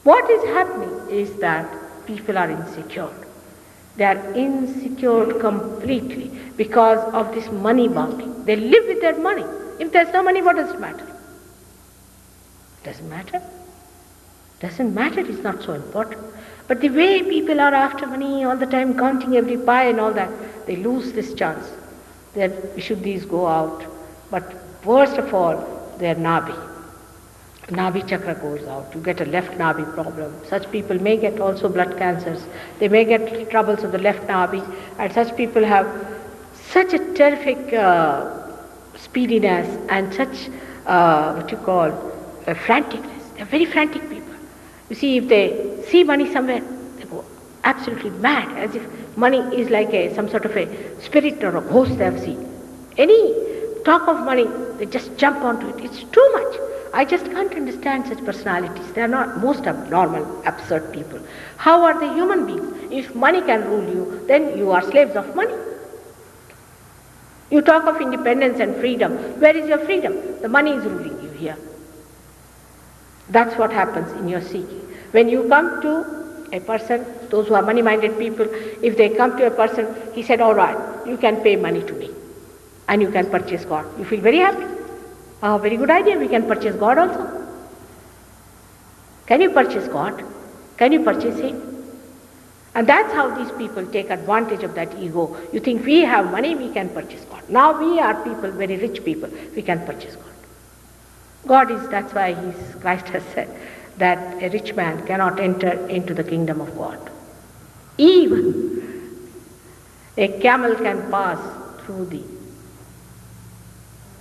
What is happening is that people are insecure. They are insecure completely because of this money bounding. They live with their money. If there's no money, what does it matter? Doesn't matter. Doesn't matter, it's not so important. But the way people are after money all the time, counting every pie and all that, they lose this chance. That should these go out. But worst of all, their nabi. Nabi chakra goes out. You get a left nabi problem. Such people may get also blood cancers. They may get troubles of the left nabi. And such people have such a terrific speediness and such franticness. They're very frantic people. You see, if they see money somewhere, they go absolutely mad, as if money is like some sort of a spirit or a ghost they have seen. Any talk of money, they just jump onto it. It's too much. I just can't understand such personalities. They are not most abnormal, absurd people. How are they human beings? If money can rule you, then you are slaves of money. You talk of independence and freedom. Where is your freedom? The money is ruling you here. That's what happens in your seeking. When you come to a person, those who are money-minded people, if they come to a person, he said, all right, you can pay money to me and you can purchase God. You feel very happy. Oh, very good idea, we can purchase God also. Can you purchase God? Can you purchase Him? And that's how these people take advantage of that ego. You think we have money, we can purchase God. Now we are people, very rich people, we can purchase God. God is, that's why Christ has said that a rich man cannot enter into the kingdom of God. Even a camel can pass through the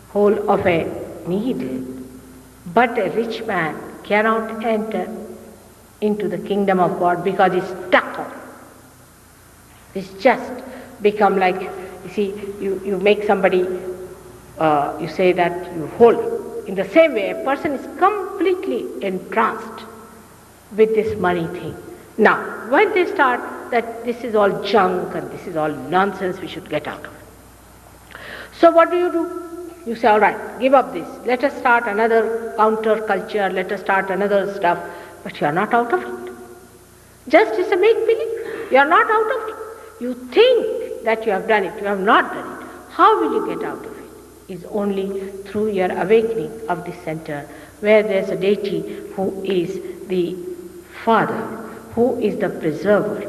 hole of a needle, but a rich man cannot enter into the kingdom of God because he's stuck on it. It's just become like, you see, you make somebody, you say that you hold. In the same way, a person is completely entranced with this money thing. Now, when they start that this is all junk and this is all nonsense, we should get out of it. So what do? You say, all right, give up this. Let us start another counter-culture. Let us start another stuff. But you are not out of it. Just it's a make-believe. You are not out of it. You think that you have done it. You have not done it. How will you get out of it? Is only through your awakening of this center, where there's a deity who is the Father, who is the preserver,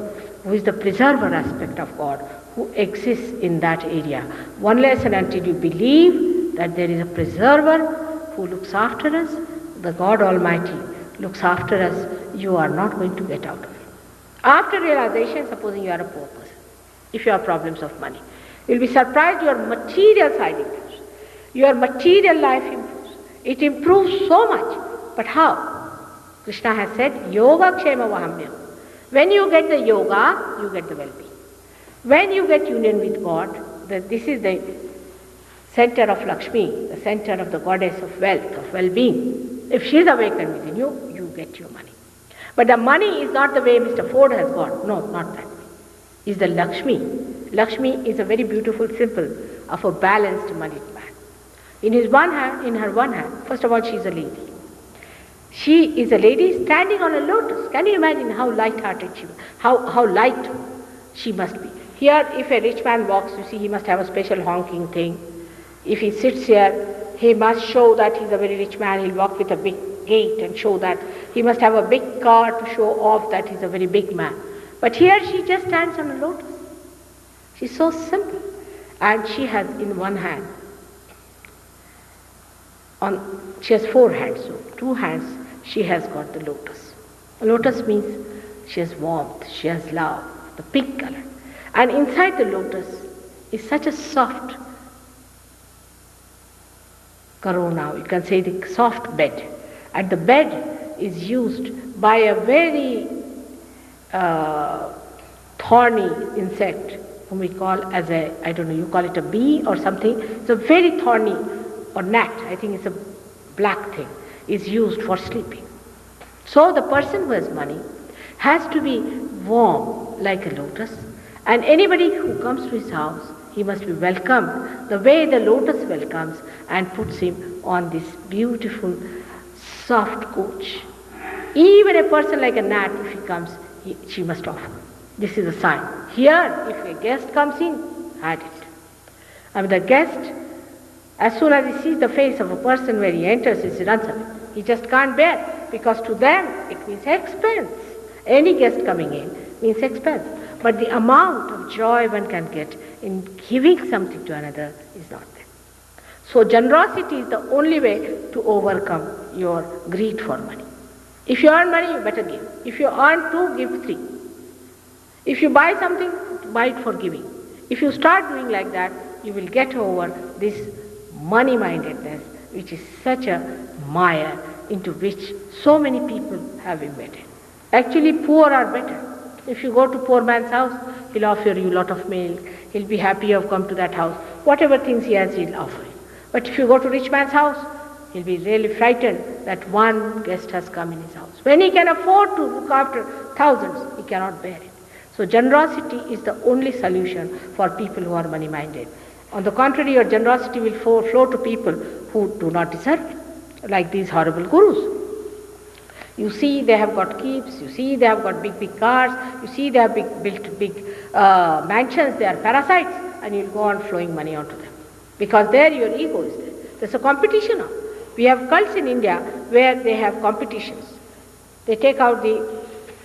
who is the preserver aspect of God, who exists in that area. Unless and until you believe that there is a preserver who looks after us, the God Almighty looks after us, you are not going to get out of it. After realization, supposing you are a poor person, if you have problems of money, you'll be surprised your material side improves. Your material life improves. It improves so much. But how? Krishna has said, Yoga Kshema Vahamya. When you get the yoga, you get the well-being. When you get union with God, this is the center of Lakshmi, the center of the goddess of wealth, of well-being. If she is awakened within you, you get your money. But the money is not the way Mr. Ford has got. No, not that way. It's the Lakshmi. Lakshmi is a very beautiful symbol of a balanced moneyed man. In her one hand, first of all, she is a lady. She is a lady standing on a lotus. Can you imagine how light-hearted she was? How light she must be. Here, if a rich man walks, you see, he must have a special honking thing. If he sits here, he must show that he's a very rich man. He'll walk with a big gait and show that. He must have a big car to show off that he's a very big man. But here she just stands on a lotus. She's so simple. And she has in one hand She has 4 hands, so 2 hands she has got the lotus. Lotus means she has warmth, she has love, the pink color. And inside the lotus is such a soft corona, you can say the soft bed. And the bed is used by a very thorny insect whom we call as a, I don't know, you call it a bee or something. It's a very thorny, or gnat, I think it's a black thing, is used for sleeping. So the person who has money has to be warm like a lotus, and anybody who comes to his house, he must be welcomed the way the lotus welcomes and puts him on this beautiful soft couch. Even a person like a gnat, if he comes, she must offer. This is a sign. Here, if a guest comes in, add it. I mean, the guest, as soon as he sees the face of a person where he enters, he runs away. He just can't bear, because to them it means expense. Any guest coming in means expense. But the amount of joy one can get in giving something to another is not there. So generosity is the only way to overcome your greed for money. If you earn money, you better give. If you earn 2, give 3. If you buy something, buy it for giving. If you start doing like that, you will get over this money-mindedness, which is such a mire into which so many people have embedded. Actually, poor are better. If you go to poor man's house, he'll offer you a lot of milk. He'll be happy you have come to that house. Whatever things he has, he'll offer you. But if you go to rich man's house, he'll be really frightened that one guest has come in his house. When he can afford to look after thousands, he cannot bear it. So generosity is the only solution for people who are money-minded. On the contrary, your generosity will flow to people who do not deserve it, like these horrible gurus. You see they have got keeps, you see they have got big cars, you see they have built big mansions, they are parasites, and you'll go on flowing money onto them. Because there your ego is there. There's a competition now. We have cults in India where they have competitions. They take out the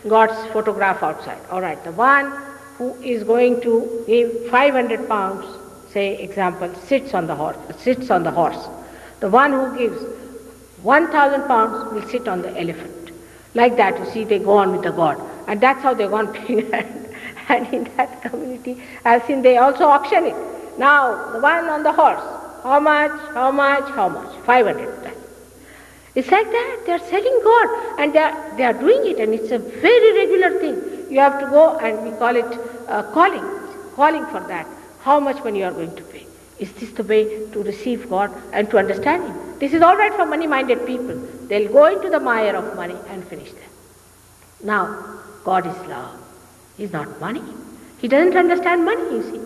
God's photograph outside. All right, the one who is going to give 500 pounds, say example, sits on the horse. The one who gives 1,000 pounds will sit on the elephant. Like that, you see, they go on with the god. And that's how they go on playing. And in that community, I've seen they also auction it. Now, the one on the horse, how much? 500. It's like that, they are selling God, and they are doing it, and it's a very regular thing. You have to go, and we call it calling for that. How much money you are going to pay? Is this the way to receive God and to understand Him? This is all right for money-minded people. They'll go into the mire of money and finish there. Now, God is love. He's not money. He doesn't understand money, you see.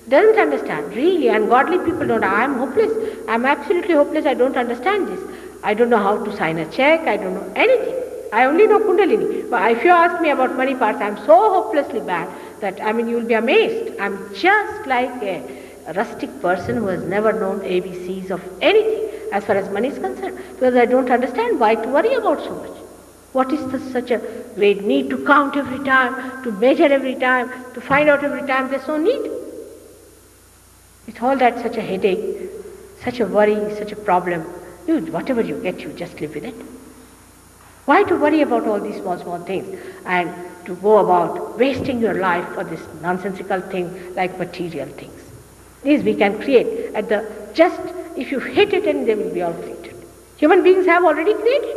Doesn't understand, really. And godly people don't. I'm hopeless. I'm absolutely hopeless. I don't understand this. I don't know how to sign a check. I don't know anything. I only know Kundalini. But if you ask me about money parts, I'm so hopelessly bad that, you'll be amazed. I'm just like a rustic person who has never known ABCs of anything as far as money is concerned. Because I don't understand why to worry about so much. What is such a great need to count every time, to measure every time, to find out every time? There's no need. With all that, such a headache, such a worry, such a problem. Whatever you get, you just live with it. Why to worry about all these small things and to go about wasting your life for this nonsensical thing like material things? These we can create if you hit it, and they will be all created. Human beings have already created.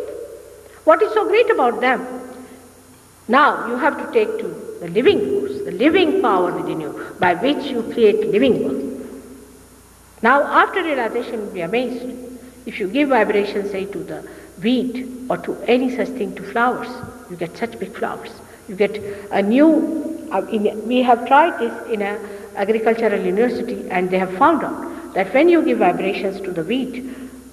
What is so great about them? Now you have to take to the living force, the living power within you, by which you create living world. Now after realization, you'll be amazed. If you give vibration, say, to the wheat or to any such thing, to flowers, you get such big flowers. You get a new, we have tried this in an agricultural university, and they have found out that when you give vibrations to the wheat,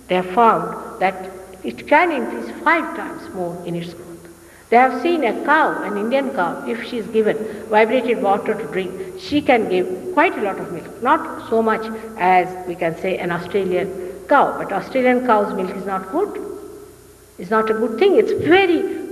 they have found that it can increase 5 times more in its growth. They have seen a cow, an Indian cow, if she is given vibrated water to drink, she can give quite a lot of milk. Not so much as we can say an Australian cow, but Australian cow's milk is not good. It's not a good thing. It's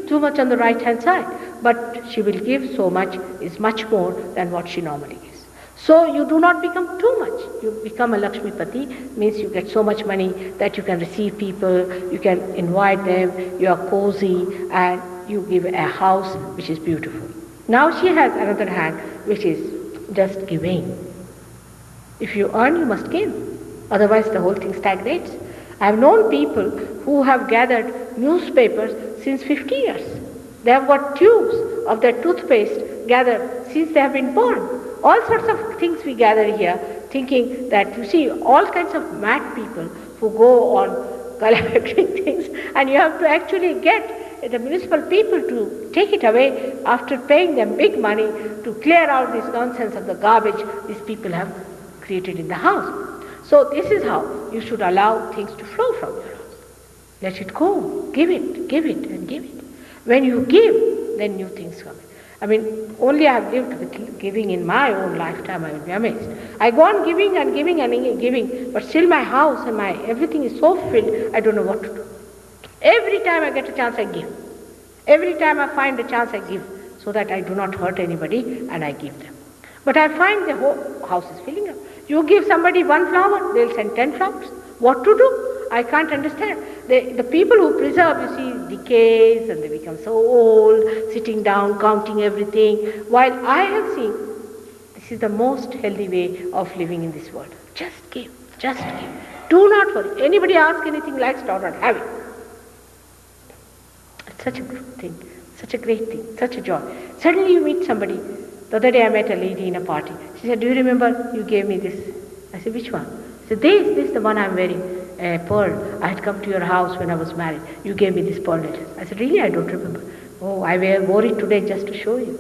too much on the right hand side. But she will give so much, is much more than what she normally gives. So you do not become too much. You become a Lakshmipati, means you get so much money that you can receive people, you can invite them, you are cozy, and you give a house which is beautiful. Now she has another hand which is just giving. If you earn, you must give. Otherwise the whole thing stagnates. I have known people who have gathered newspapers since 50 years. They have got tubes of their toothpaste gathered since they have been born. All sorts of things we gather here, thinking that, you see, all kinds of mad people who go on collecting things, and you have to actually get the municipal people to take it away after paying them big money to clear out this nonsense of the garbage these people have created in the house. So this is how you should allow things to flow from your house. Let it go. Give it, and give it. When you give, then new things come in. I mean, only I have lived with giving in my own lifetime, I will be amazed. I go on giving and giving and giving, but still my house and my everything is so filled, I don't know what to do. Every time I get a chance, I give. Every time I find a chance, I give, so that I do not hurt anybody, and I give them. But I find the whole house is filling up. You give somebody one flower, they'll send 10 flowers. What to do? I can't understand. The people who preserve, you see, decays and they become so old, sitting down, counting everything. While I have seen, this is the most healthy way of living in this world. Just give, just give. Do not worry. Anybody ask anything, likes it or not, have it. It's such a good thing, such a great thing, such a joy. Suddenly you meet somebody. The other day I met a lady in a party. She said, do you remember you gave me this? I said, which one? She said, this, the one I'm wearing. A pearl. I had come to your house when I was married. You gave me this pearl necklace. I said, really? I don't remember. Oh, I wore it today just to show you.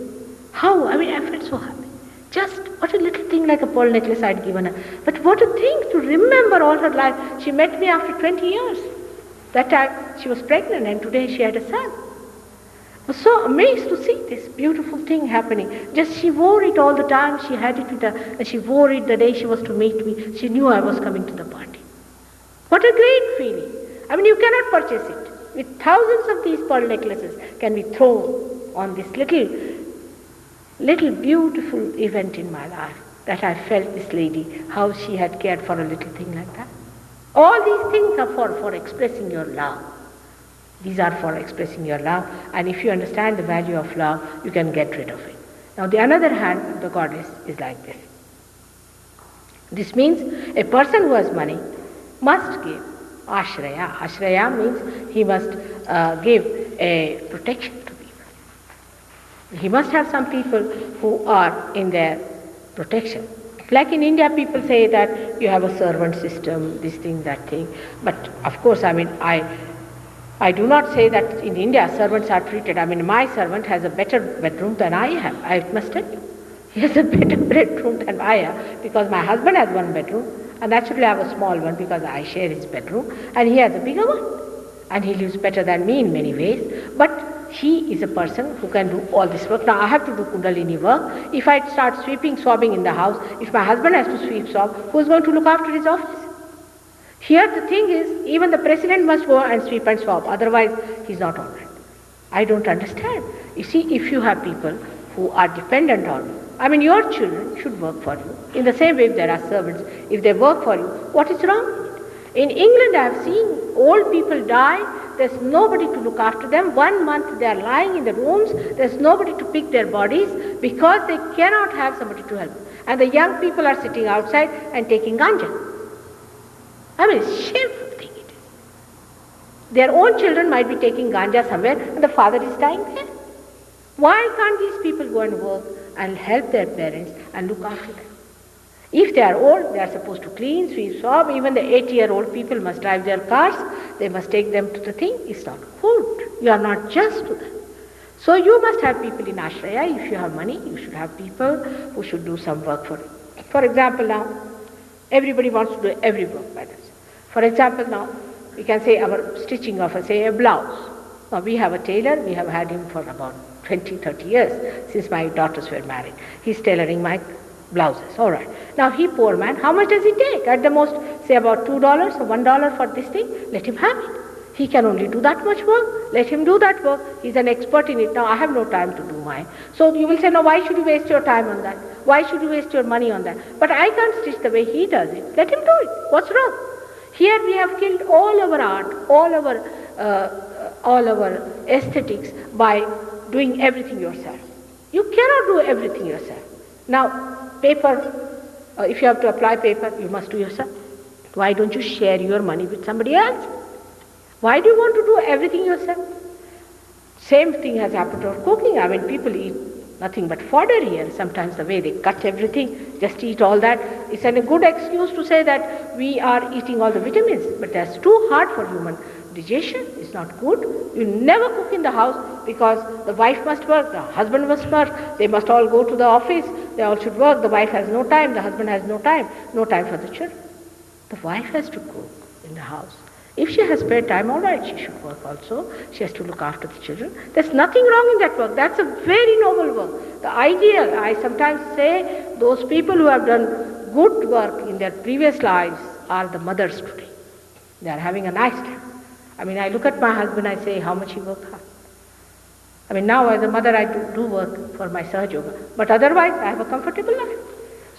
How? I mean, I felt so happy. Just what a little thing like a pearl necklace I'd given her. But what a thing to remember all her life. She met me after 20 years. That time she was pregnant and today she had a son. I was so amazed to see this beautiful thing happening. Just she wore it all the time. She had it with her, and she wore it the day she was to meet me. She knew I was coming to the party. What a great feeling. I mean, you cannot purchase it. With thousands of these pearl necklaces can be thrown on this little beautiful event in my life, that I felt this lady, how she had cared for a little thing like that. All these things are for expressing your love. These are for expressing your love, and if you understand the value of love, you can get rid of it. Now the other hand of the goddess is like this. This means a person who has money must give ashraya. Ashraya means he must give a protection to people. He must have some people who are in their protection. Like in India, people say that you have a servant system, this thing, that thing. But of course, I mean, I do not say that in India servants are treated. I mean, my servant has a better bedroom than I have. I must tell you. He has a better bedroom than I have, because my husband has one bedroom. And naturally I have a small one because I share his bedroom, and he has a bigger one. And he lives better than me in many ways. But he is a person who can do all this work. Now I have to do Kundalini work. If I start sweeping, swabbing in the house, if my husband has to sweep, swab, who is going to look after his office? Here the thing is, even the president must go and sweep and swab, otherwise he's not all right. I don't understand. You see, if you have people who are dependent on you, I mean, your children should work for you. In the same way, if there are servants, if they work for you, what is wrong with it? In England, I have seen old people die. There's nobody to look after them. 1 month they are lying in the rooms. There's nobody to pick their bodies because they cannot have somebody to help. And the young people are sitting outside and taking ganja. I mean, it's a shameful thing it is. Their own children might be taking ganja somewhere and the father is dying there. Why can't these people go and work and help their parents and look after them? If they are old, they are supposed to clean, sweep, swab. Even the 80-year-old people must drive their cars. They must take them to the thing. It's not good. You are not just to them. So you must have people in ashraya. If you have money, you should have people who should do some work for you. For example, now, everybody wants to do every work by themselves. For example, now, we can say our stitching of, say, a blouse. Now, we have a tailor. We have had him for about 20, 30 years since my daughters were married. He's tailoring my blouses. All right. Now, he, poor man, how much does he take? At the most, say about $2 or $1 for this thing. Let him have it. He can only do that much work. Let him do that work. He's an expert in it. Now I have no time to do mine. So you will say, no, why should you waste your time on that? Why should you waste your money on that? But I can't stitch the way he does it. Let him do it. What's wrong? Here we have killed all our art, all our aesthetics by doing everything yourself. You cannot do everything yourself. Now, paper, if you have to apply paper, you must do yourself. Why don't you share your money with somebody else? Why do you want to do everything yourself? Same thing has happened to cooking. I mean, people eat nothing but fodder here. Sometimes the way they cut everything, just eat all that. It's a good excuse to say that we are eating all the vitamins, but that's too hard for human digestion. It's not good. You never cook in the house because the wife must work, the husband must work, they must all go to the office, they all should work, the wife has no time, the husband has no time for the children. The wife has to cook in the house. If she has spare time, all right, she should work also. She has to look after the children. There's nothing wrong in that work. That's a very noble work. The ideal, I sometimes say, those people who have done good work in their previous lives are the mothers today. They are having a nice time. I mean, I look at my husband, I say how much he worked hard. I mean, now as a mother, I do work for my SahajaYoga. But otherwise, I have a comfortable life.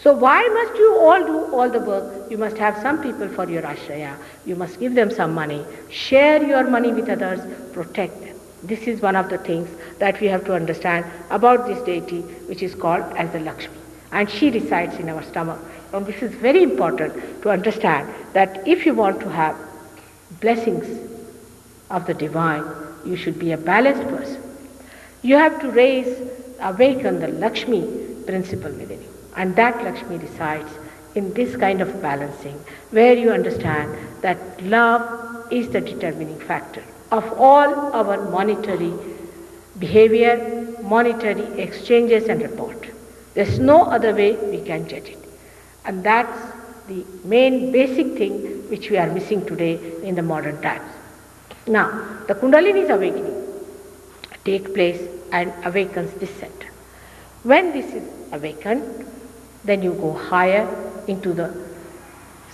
So why must you all do all the work? You must have some people for your ashraya. You must give them some money. Share your money with others. Protect them. This is one of the things that we have to understand about this deity, which is called as the Lakshmi. And she resides in our stomach. And this is very important to understand that if you want to have blessings of the divine, you should be a balanced person. You have to awaken the Lakshmi principle within you. And that Lakshmi resides in this kind of balancing, where you understand that love is the determining factor of all our monetary behavior, monetary exchanges and report. There's no other way we can judge it. And that's the main basic thing which we are missing today in the modern times. Now, the Kundalini's awakening takes place and awakens this center. When this is awakened, then you go higher into the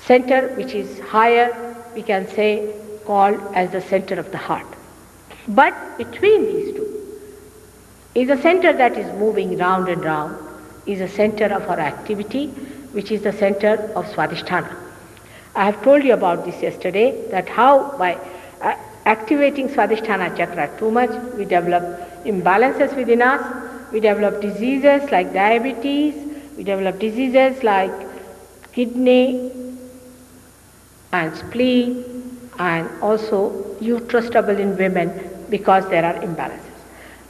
center which is higher, we can say, called as the center of the heart. But between these two is a center that is moving round and round, is a center of our activity, which is the center of Swadhisthana. I have told you about this yesterday, that how by activating Swadhisthana chakra too much, we develop imbalances within us, we develop diseases like diabetes, we develop diseases like kidney and spleen, and also uterus trouble in women because there are imbalances.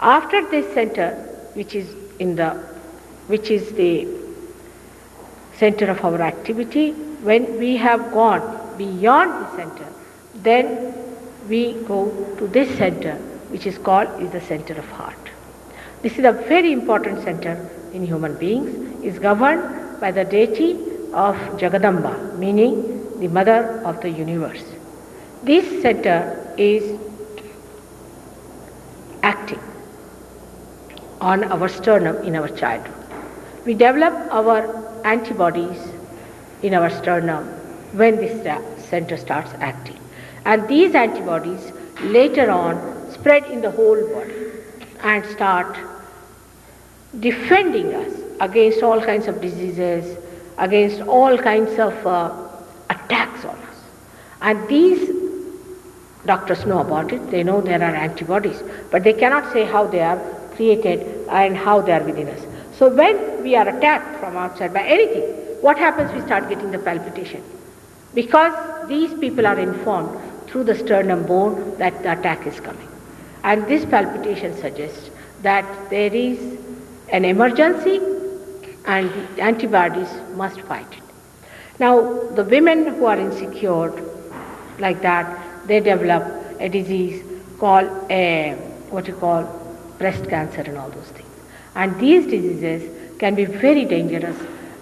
After this center, which is the center of our activity, when we have gone beyond the center, then we go to this center, which is called the center of heart. This is a very important center in human beings, is governed by the deity of Jagadamba, meaning the mother of the universe. This center is acting on our sternum in our childhood. We develop our antibodies in our sternum when this center starts acting. And these antibodies later on spread in the whole body and start defending us against all kinds of diseases, against all kinds of attacks on us. And these doctors know about it, they know there are antibodies, but they cannot say how they are created and how they are within us. So when we are attacked from outside by anything, what happens? We start getting the palpitation. Because these people are informed through the sternum bone that the attack is coming. And this palpitation suggests that there is an emergency and the antibodies must fight it. Now, the women who are insecure like that, they develop a disease called breast cancer and all those things. And these diseases can be very dangerous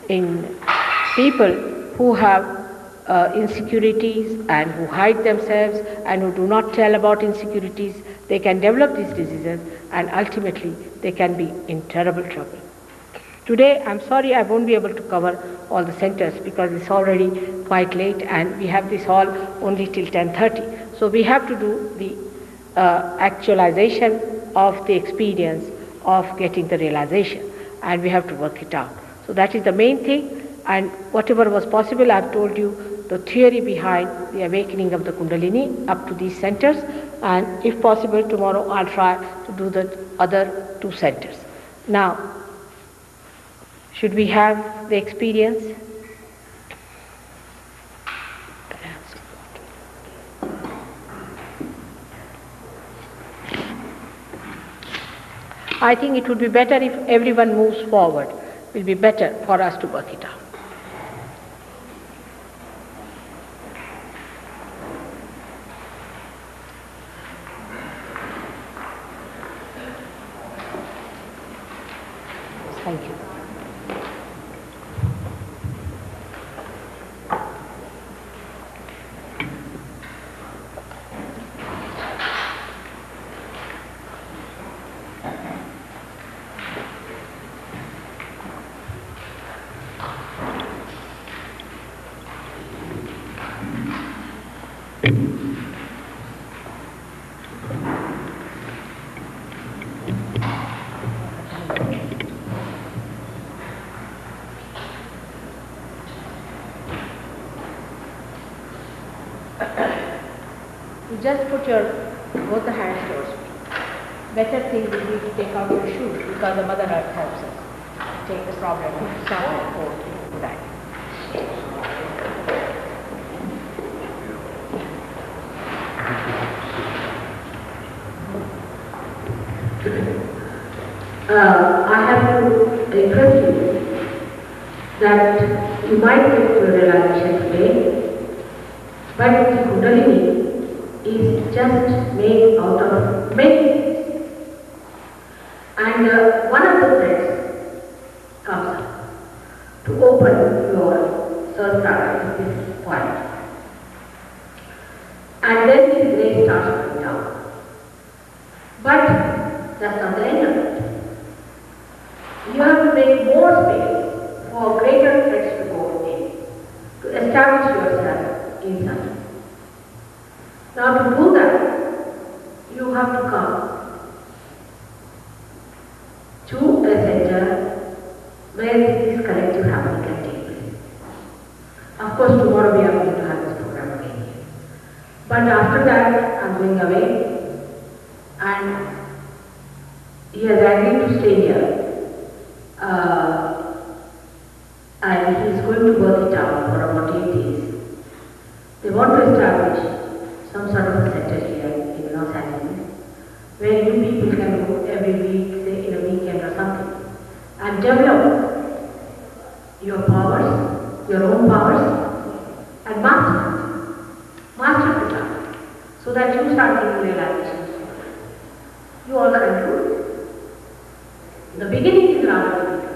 in people who have insecurities and who hide themselves and who do not tell about insecurities. They can develop these diseases and ultimately they can be in terrible trouble. Today, I'm sorry I won't be able to cover all the centers because it's already quite late and we have this hall only till 10:30. So we have to do the actualization of the experience of getting the realization, and we have to work it out. So that is the main thing, and whatever was possible, I've told you the theory behind the awakening of the Kundalini up to these centers, and if possible tomorrow I'll try to do the other 2 centers. Now, should we have the experience? I think it would be better if everyone moves forward. It will be better for us to work it out. Thank you. Just put your both the hands towards me. Better thing would be to take out your shoes, because the Mother Earth helps us take the problem of suffering for that. I have to request you that you might get to a realization today, but the Kundalini is just made out of many things. And one of the threads comes up to open your Sahasrara at this point. And then this ray starts coming down. But that's not the end of it. You have to make more space for greater threads to go in, to establish yourself inside. Now to do that, you have to come to a center where this collective happening can take place. Of course, tomorrow we are going to have this program again. But after that, I'm going away, and he has agreed to stay here. And he is going to work it out for about 8 days. They want to establish some sort of a center here in Los Angeles, where you people can go every week, say in a weekend or something, and develop your powers, your own powers, and master this art, so that you start getting realizations. You all can do it. The beginning is rather difficult.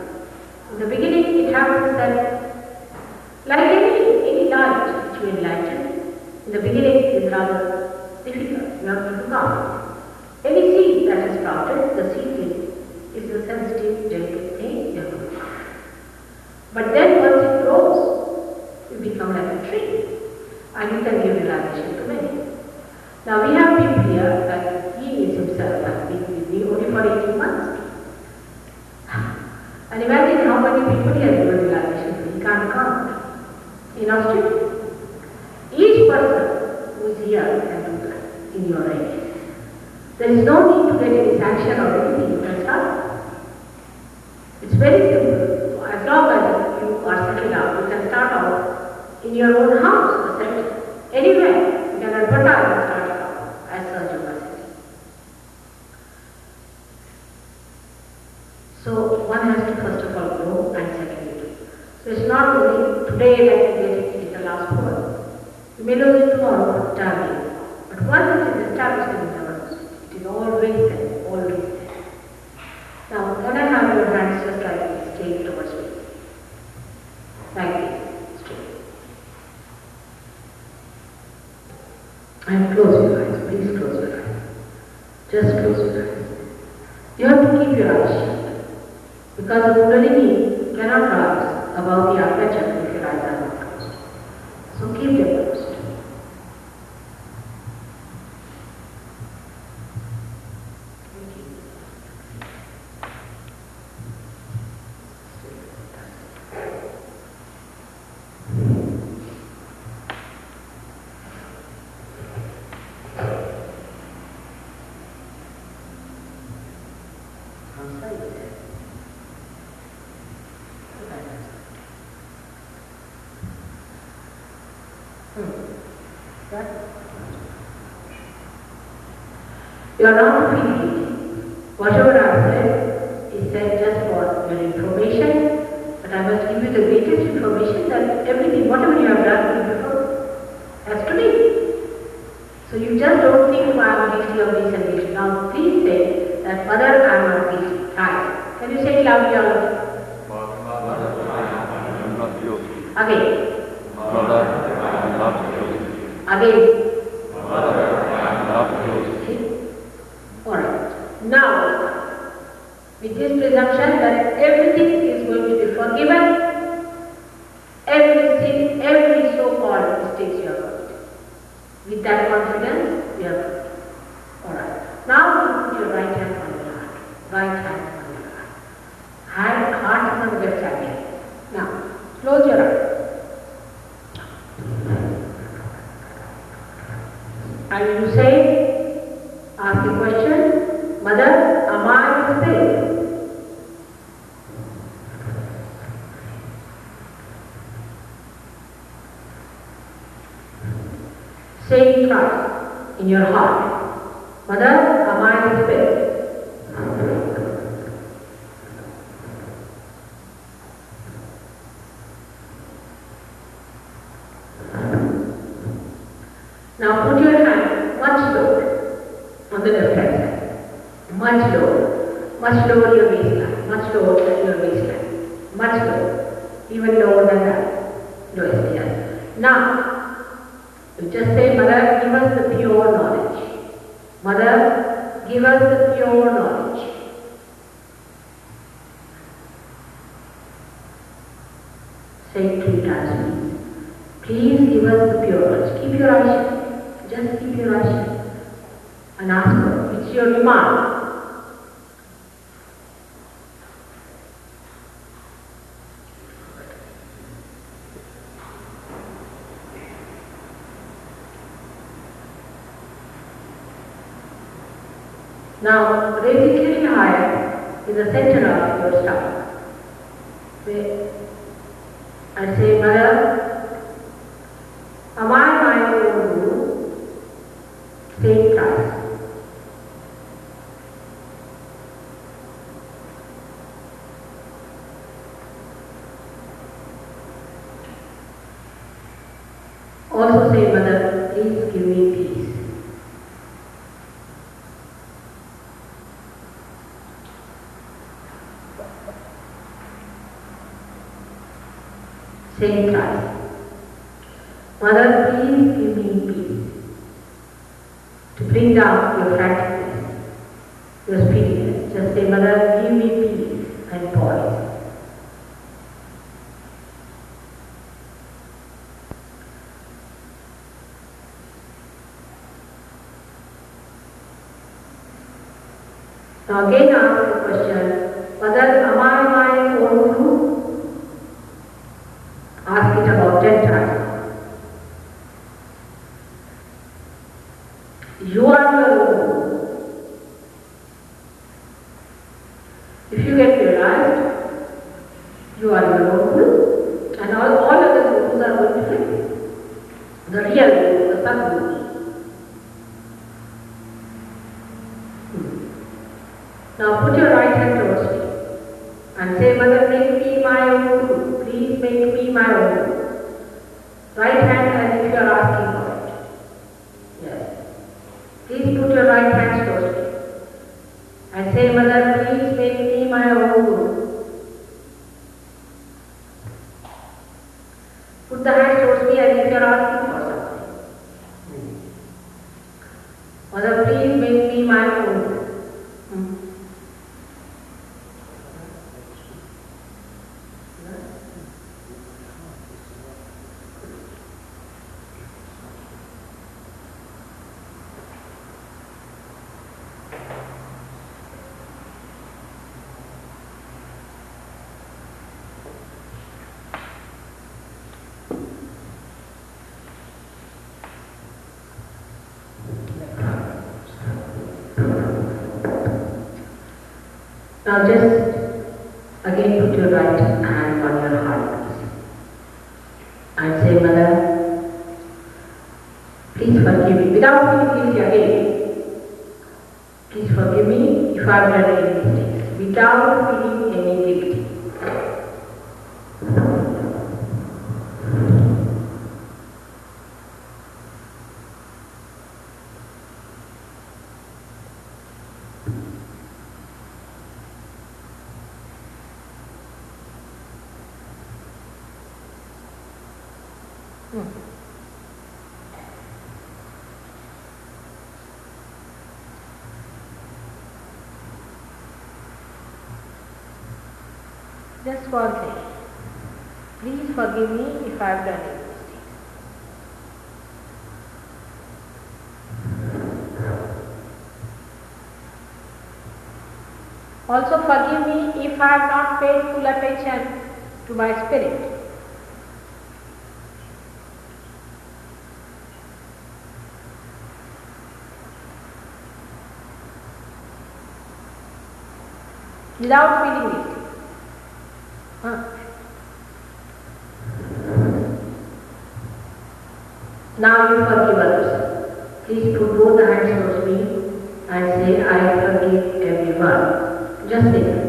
In the beginning, it happens that, like any light which you enlighten, in the beginning it is rather difficult. You have to look out. Any seed that is sprouted, the seed is a sensitive, delicate thing. You have to look out. But then once it grows, you become like a tree, and you can give realization to many. Now we have people here, like he is himself, has been with me only for 18 months. And imagine how many people he has given realization. He can't count. In Australia, each person who is here can do that in your age. There is no need to get any sanction or anything. You can start. It's very simple. So as long as you are settled out, you can start out in your own house, anywhere. You can advertise and start it out as SahajaYoga says. So one has to first of all grow, and secondly do. So it's not only today that you get it is the last word. You may lose it tomorrow, but target. But once it is established in the nerves, it is always there, always there. Now, can I have your hands just like this, straight towards me? Like this, straight. And close your eyes, please close your eyes. Just close your eyes. You have to keep your eyes shut. Because the Kundalini cannot rise above the aperture if your eyes are not closed. So keep them closed. outside there. That. You are not feeling it. Whatever I said is said just for your information, but I must give you the greatest information that everything, whatever you have done before, has to be. So you just don't think, I am guilty of this and this. Now please say that Mother, I am not guilty. Try. Can you say it loudly all of you? Mother, I am not guilty. Again. Mother, I am not guilty. Again. Mother, I am not guilty. Alright. Now, with this presumption that everything is going to be forgiven, every sin, every so-called mistakes you have got. With that confidence, we have got. Alright. Now you put your right hand on your heart. Right hand on your heart. Heart is on the left side here. Now, close your eyes. And you say, ask the question, Mother, am I safe? Say it twice in your heart. Mother, am I safe? Now put your hand much lower on the left hand side. Much lower your waistline, much lower than your waistline, much lower, even lower than that. Lowest, yes. Now, you just say, Mother, give us the pure knowledge. Mother, give us the pure knowledge. Say it 3 times, please. Please give us the pure knowledge. Keep your eyes shut. Just keep your eyes shut and ask her. It's your demand. Now raise it little higher in the center of your stomach. And say, Mother, am I my own guru? Say it twice. Also say, Mother, please give me peace. Say it twice. Mother, please give me peace. To bring down your franticness, your speediness. Just say, Mother, give me peace and poise. Now again ask the question, Mother, am I my own guru? Ask it about 10 times. You are your own guru. If you get realized, you are your own guru, and all other gurus are going to fail. The real guru, the Sadgurus. Now put your right hand towards me and say, Mother, make me my own guru. Please make me my own guru. Right hand as if you are asking for it. Yes. Please put your right hand towards me and say, Mother, please make me my own guru. Put the hand towards me as if you are asking for something. Mother, please make me my own guru. Now just again put your right hand on your heart, please. And say, Mother, please forgive me. Without feeling guilty again. Please forgive me if I have done any mistakes. Without feeling any guilty. Just one thing. Please forgive me if I have done any mistake. Also forgive me if I have not paid full attention to my spirit. Without feeling it. Now you forgive others. Please put both hands towards me and say, I forgive everyone. Just say that.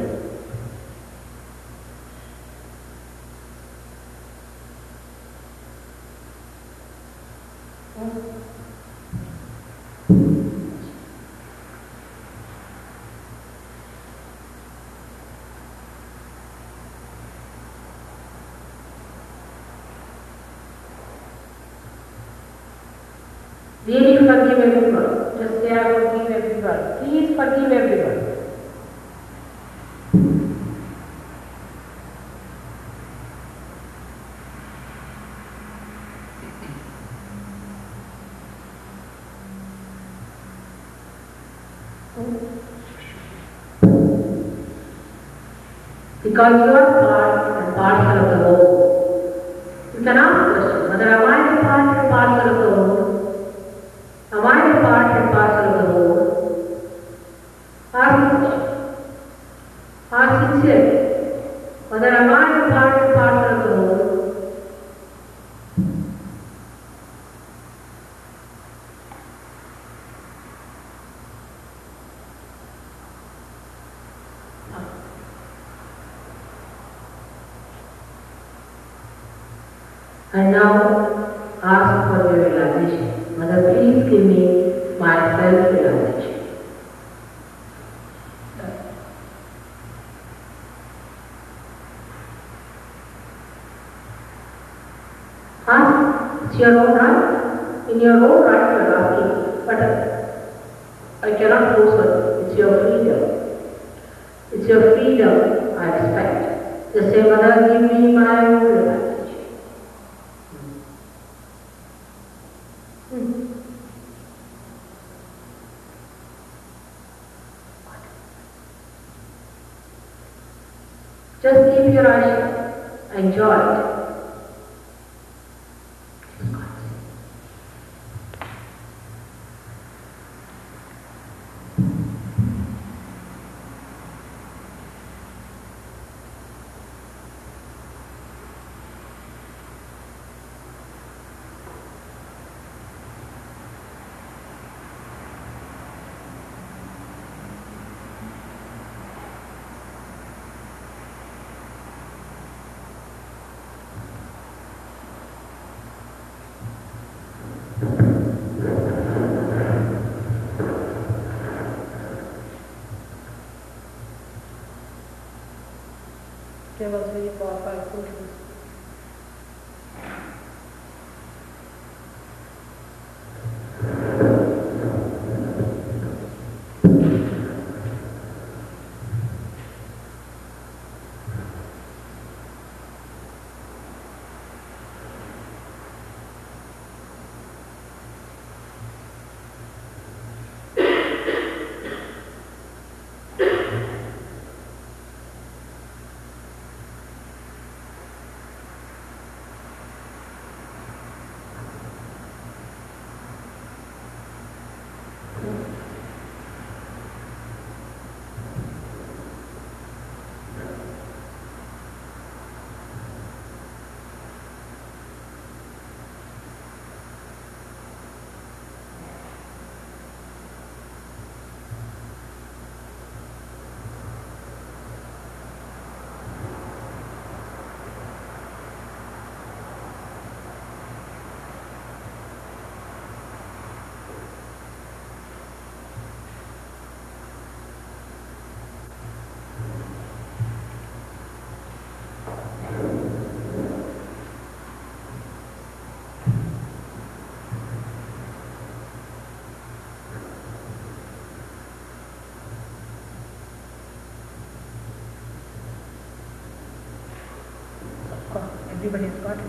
Really forgive everyone. Just say, I forgive everyone. Please forgive everyone. Because you are part and parcel of the whole. You can ask questions, whether am I the part and parcel of the whole? Am I the part and parcel of the whole? Ask the question. Ask sincerely, whether am I the part and parcel of the whole? And now ask for your realization. Mother, please give me my self-realization. Ask, it's your own right. In your own right you are asking, but I cannot force it. It's your freedom. It's your freedom I expect. Just say, Mother, give me my own realization. Just keep your eyes shut. Enjoy it. There was very powerful. Everybody has got it.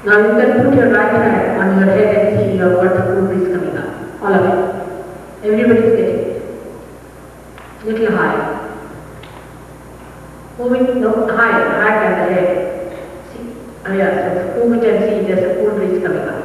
Now you can put your right hand on your head and see what the cool breeze coming up. All of it. Everybody is getting it. Little higher. Moving higher than the head. See? Oh yes, so move it and see there's a cool breeze coming up.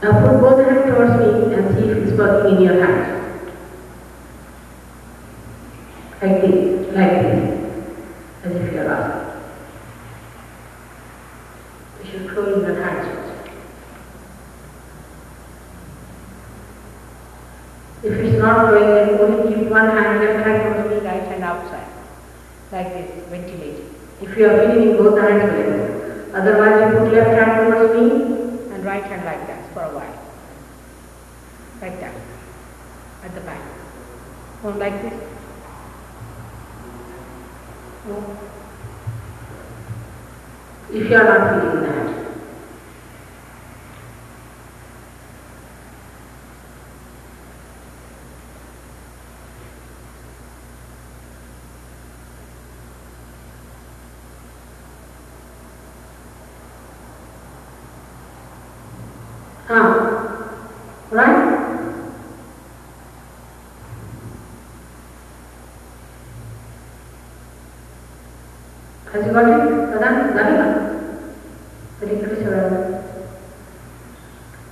Now put both hands towards me and see if it's working in your hands. Like this, as if you are asking. You should close your hands first. If it's not flowing, then only keep one hand, left hand towards me, right hand outside. Like this, ventilating. If you are feeling both hands together. Otherwise you put left hand towards me and right hand like that for a while. Like that. At the back. Oh, like this. Oh. If you are not feeling that. Right? Has you got it?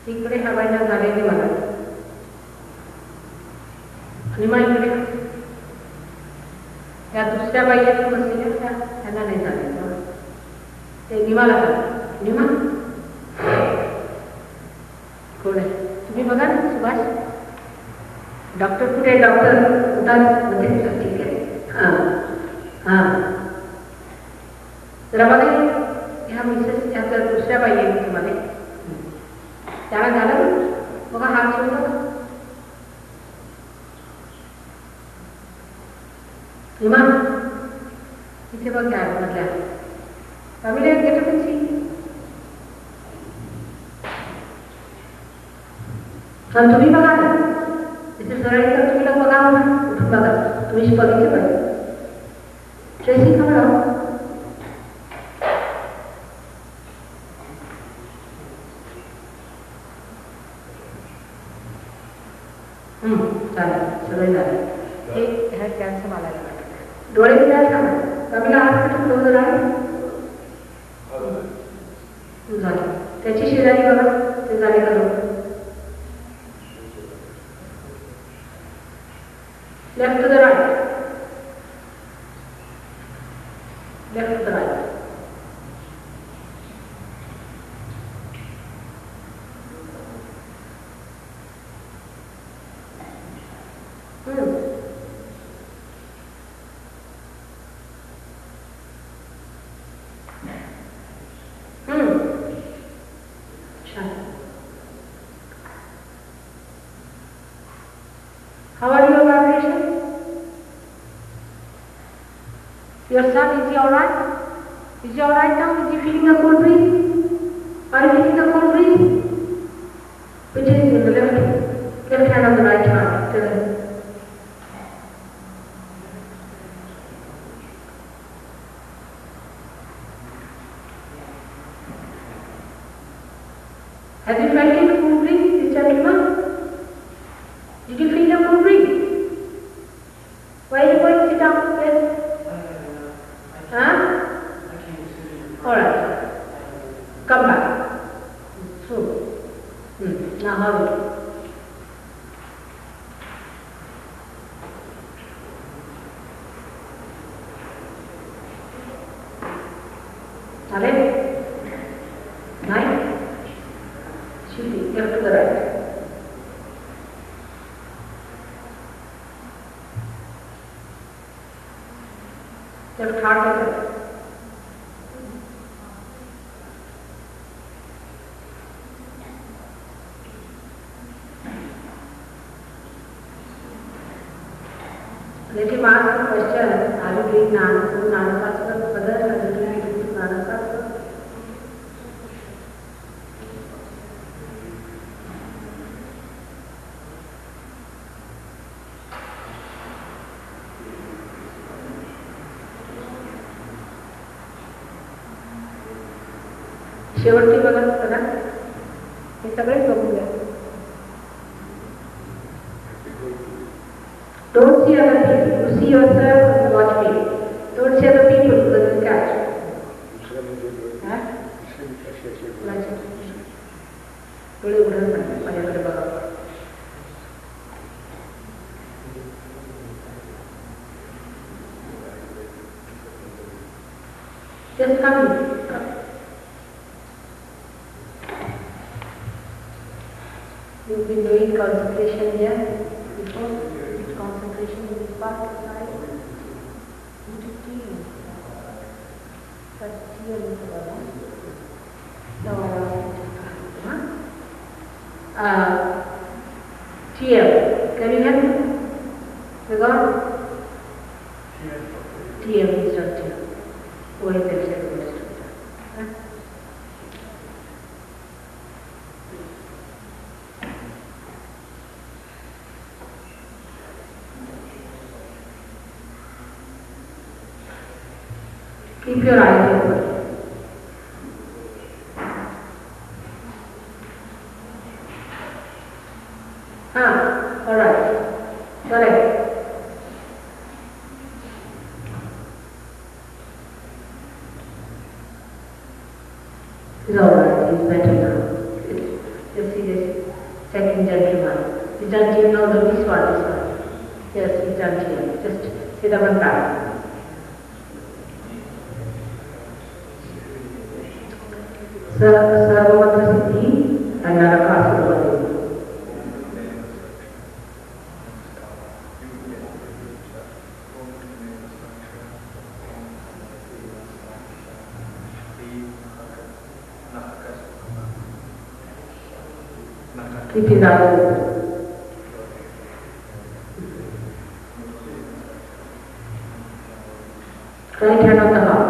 इकडे हवायला झालेली मला आणि मग इकडे त्या दुसऱ्या बाईला बसलेल्या त्यांना नाही झाले ते निमाला झालं निमा कोण आहे तुम्ही बघा ना सुभाष डॉक्टर कुठे डॉक्टर कुठं म्हणजे ठीक आहे जरा बघा ह्या मिसेस त्या दुसऱ्या बाई आहे तुम्हाला त्याला झालं बघा हात सोडून बघा निमा इथे बघ त्या म्हटल्या फॅमिली गेट पण सी पण तुम्ही बघा ना इथे सरळ तर तुम्ही लोक बघा ना उठून बघा तुम्ही बघितले पाहिजे ट्रेसिंग खबर चालेल सगळे झाले एक ह्या कॅन्सर मला डोळे तयार झाला कमीला हात कठून डोळं झाले त्याची शेजारी बघा ते झाले का डोळं left to the right left to the right How are your vibration? Your son, is he alright? Is he alright now? Is he feeling a cold breeze? Are you feeling a cold breeze? Which is in the left hand on the right hand? Has you felt in full breeze, this gentleman? Did you feel a full breeze? Why are you going to sit down? Yes? Huh? Alright. Come back. Through. Now how do you? Alright? Nine? Should be left to the right. Left heart to the right. Let him ask a question. Are you doing Nanasasana further? Are you doing Nanasasana? शेवटची बघा बघा हे सगळेच बघून घ्या. Don't see other people. You see yourself and watch me. Don't see other people because you catch. Huh? डोळे उघडून सांगा माझ्याकडे बघा. Just come. You've been doing concentration here before. Concentration in this part of the side. But here is the TL. Can you help me? Regard? TL is structure. What is the structure? Keep your eyes open. Alright. Correct. It's alright, it's better now. Just see this second gentleman. He's done here now, this one. Yes, he's done here. Just sit up and back. Sarvamatra Siddhi and Narakasura. Keep his eyes open. Right hand on the heart.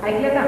ऐकलं का?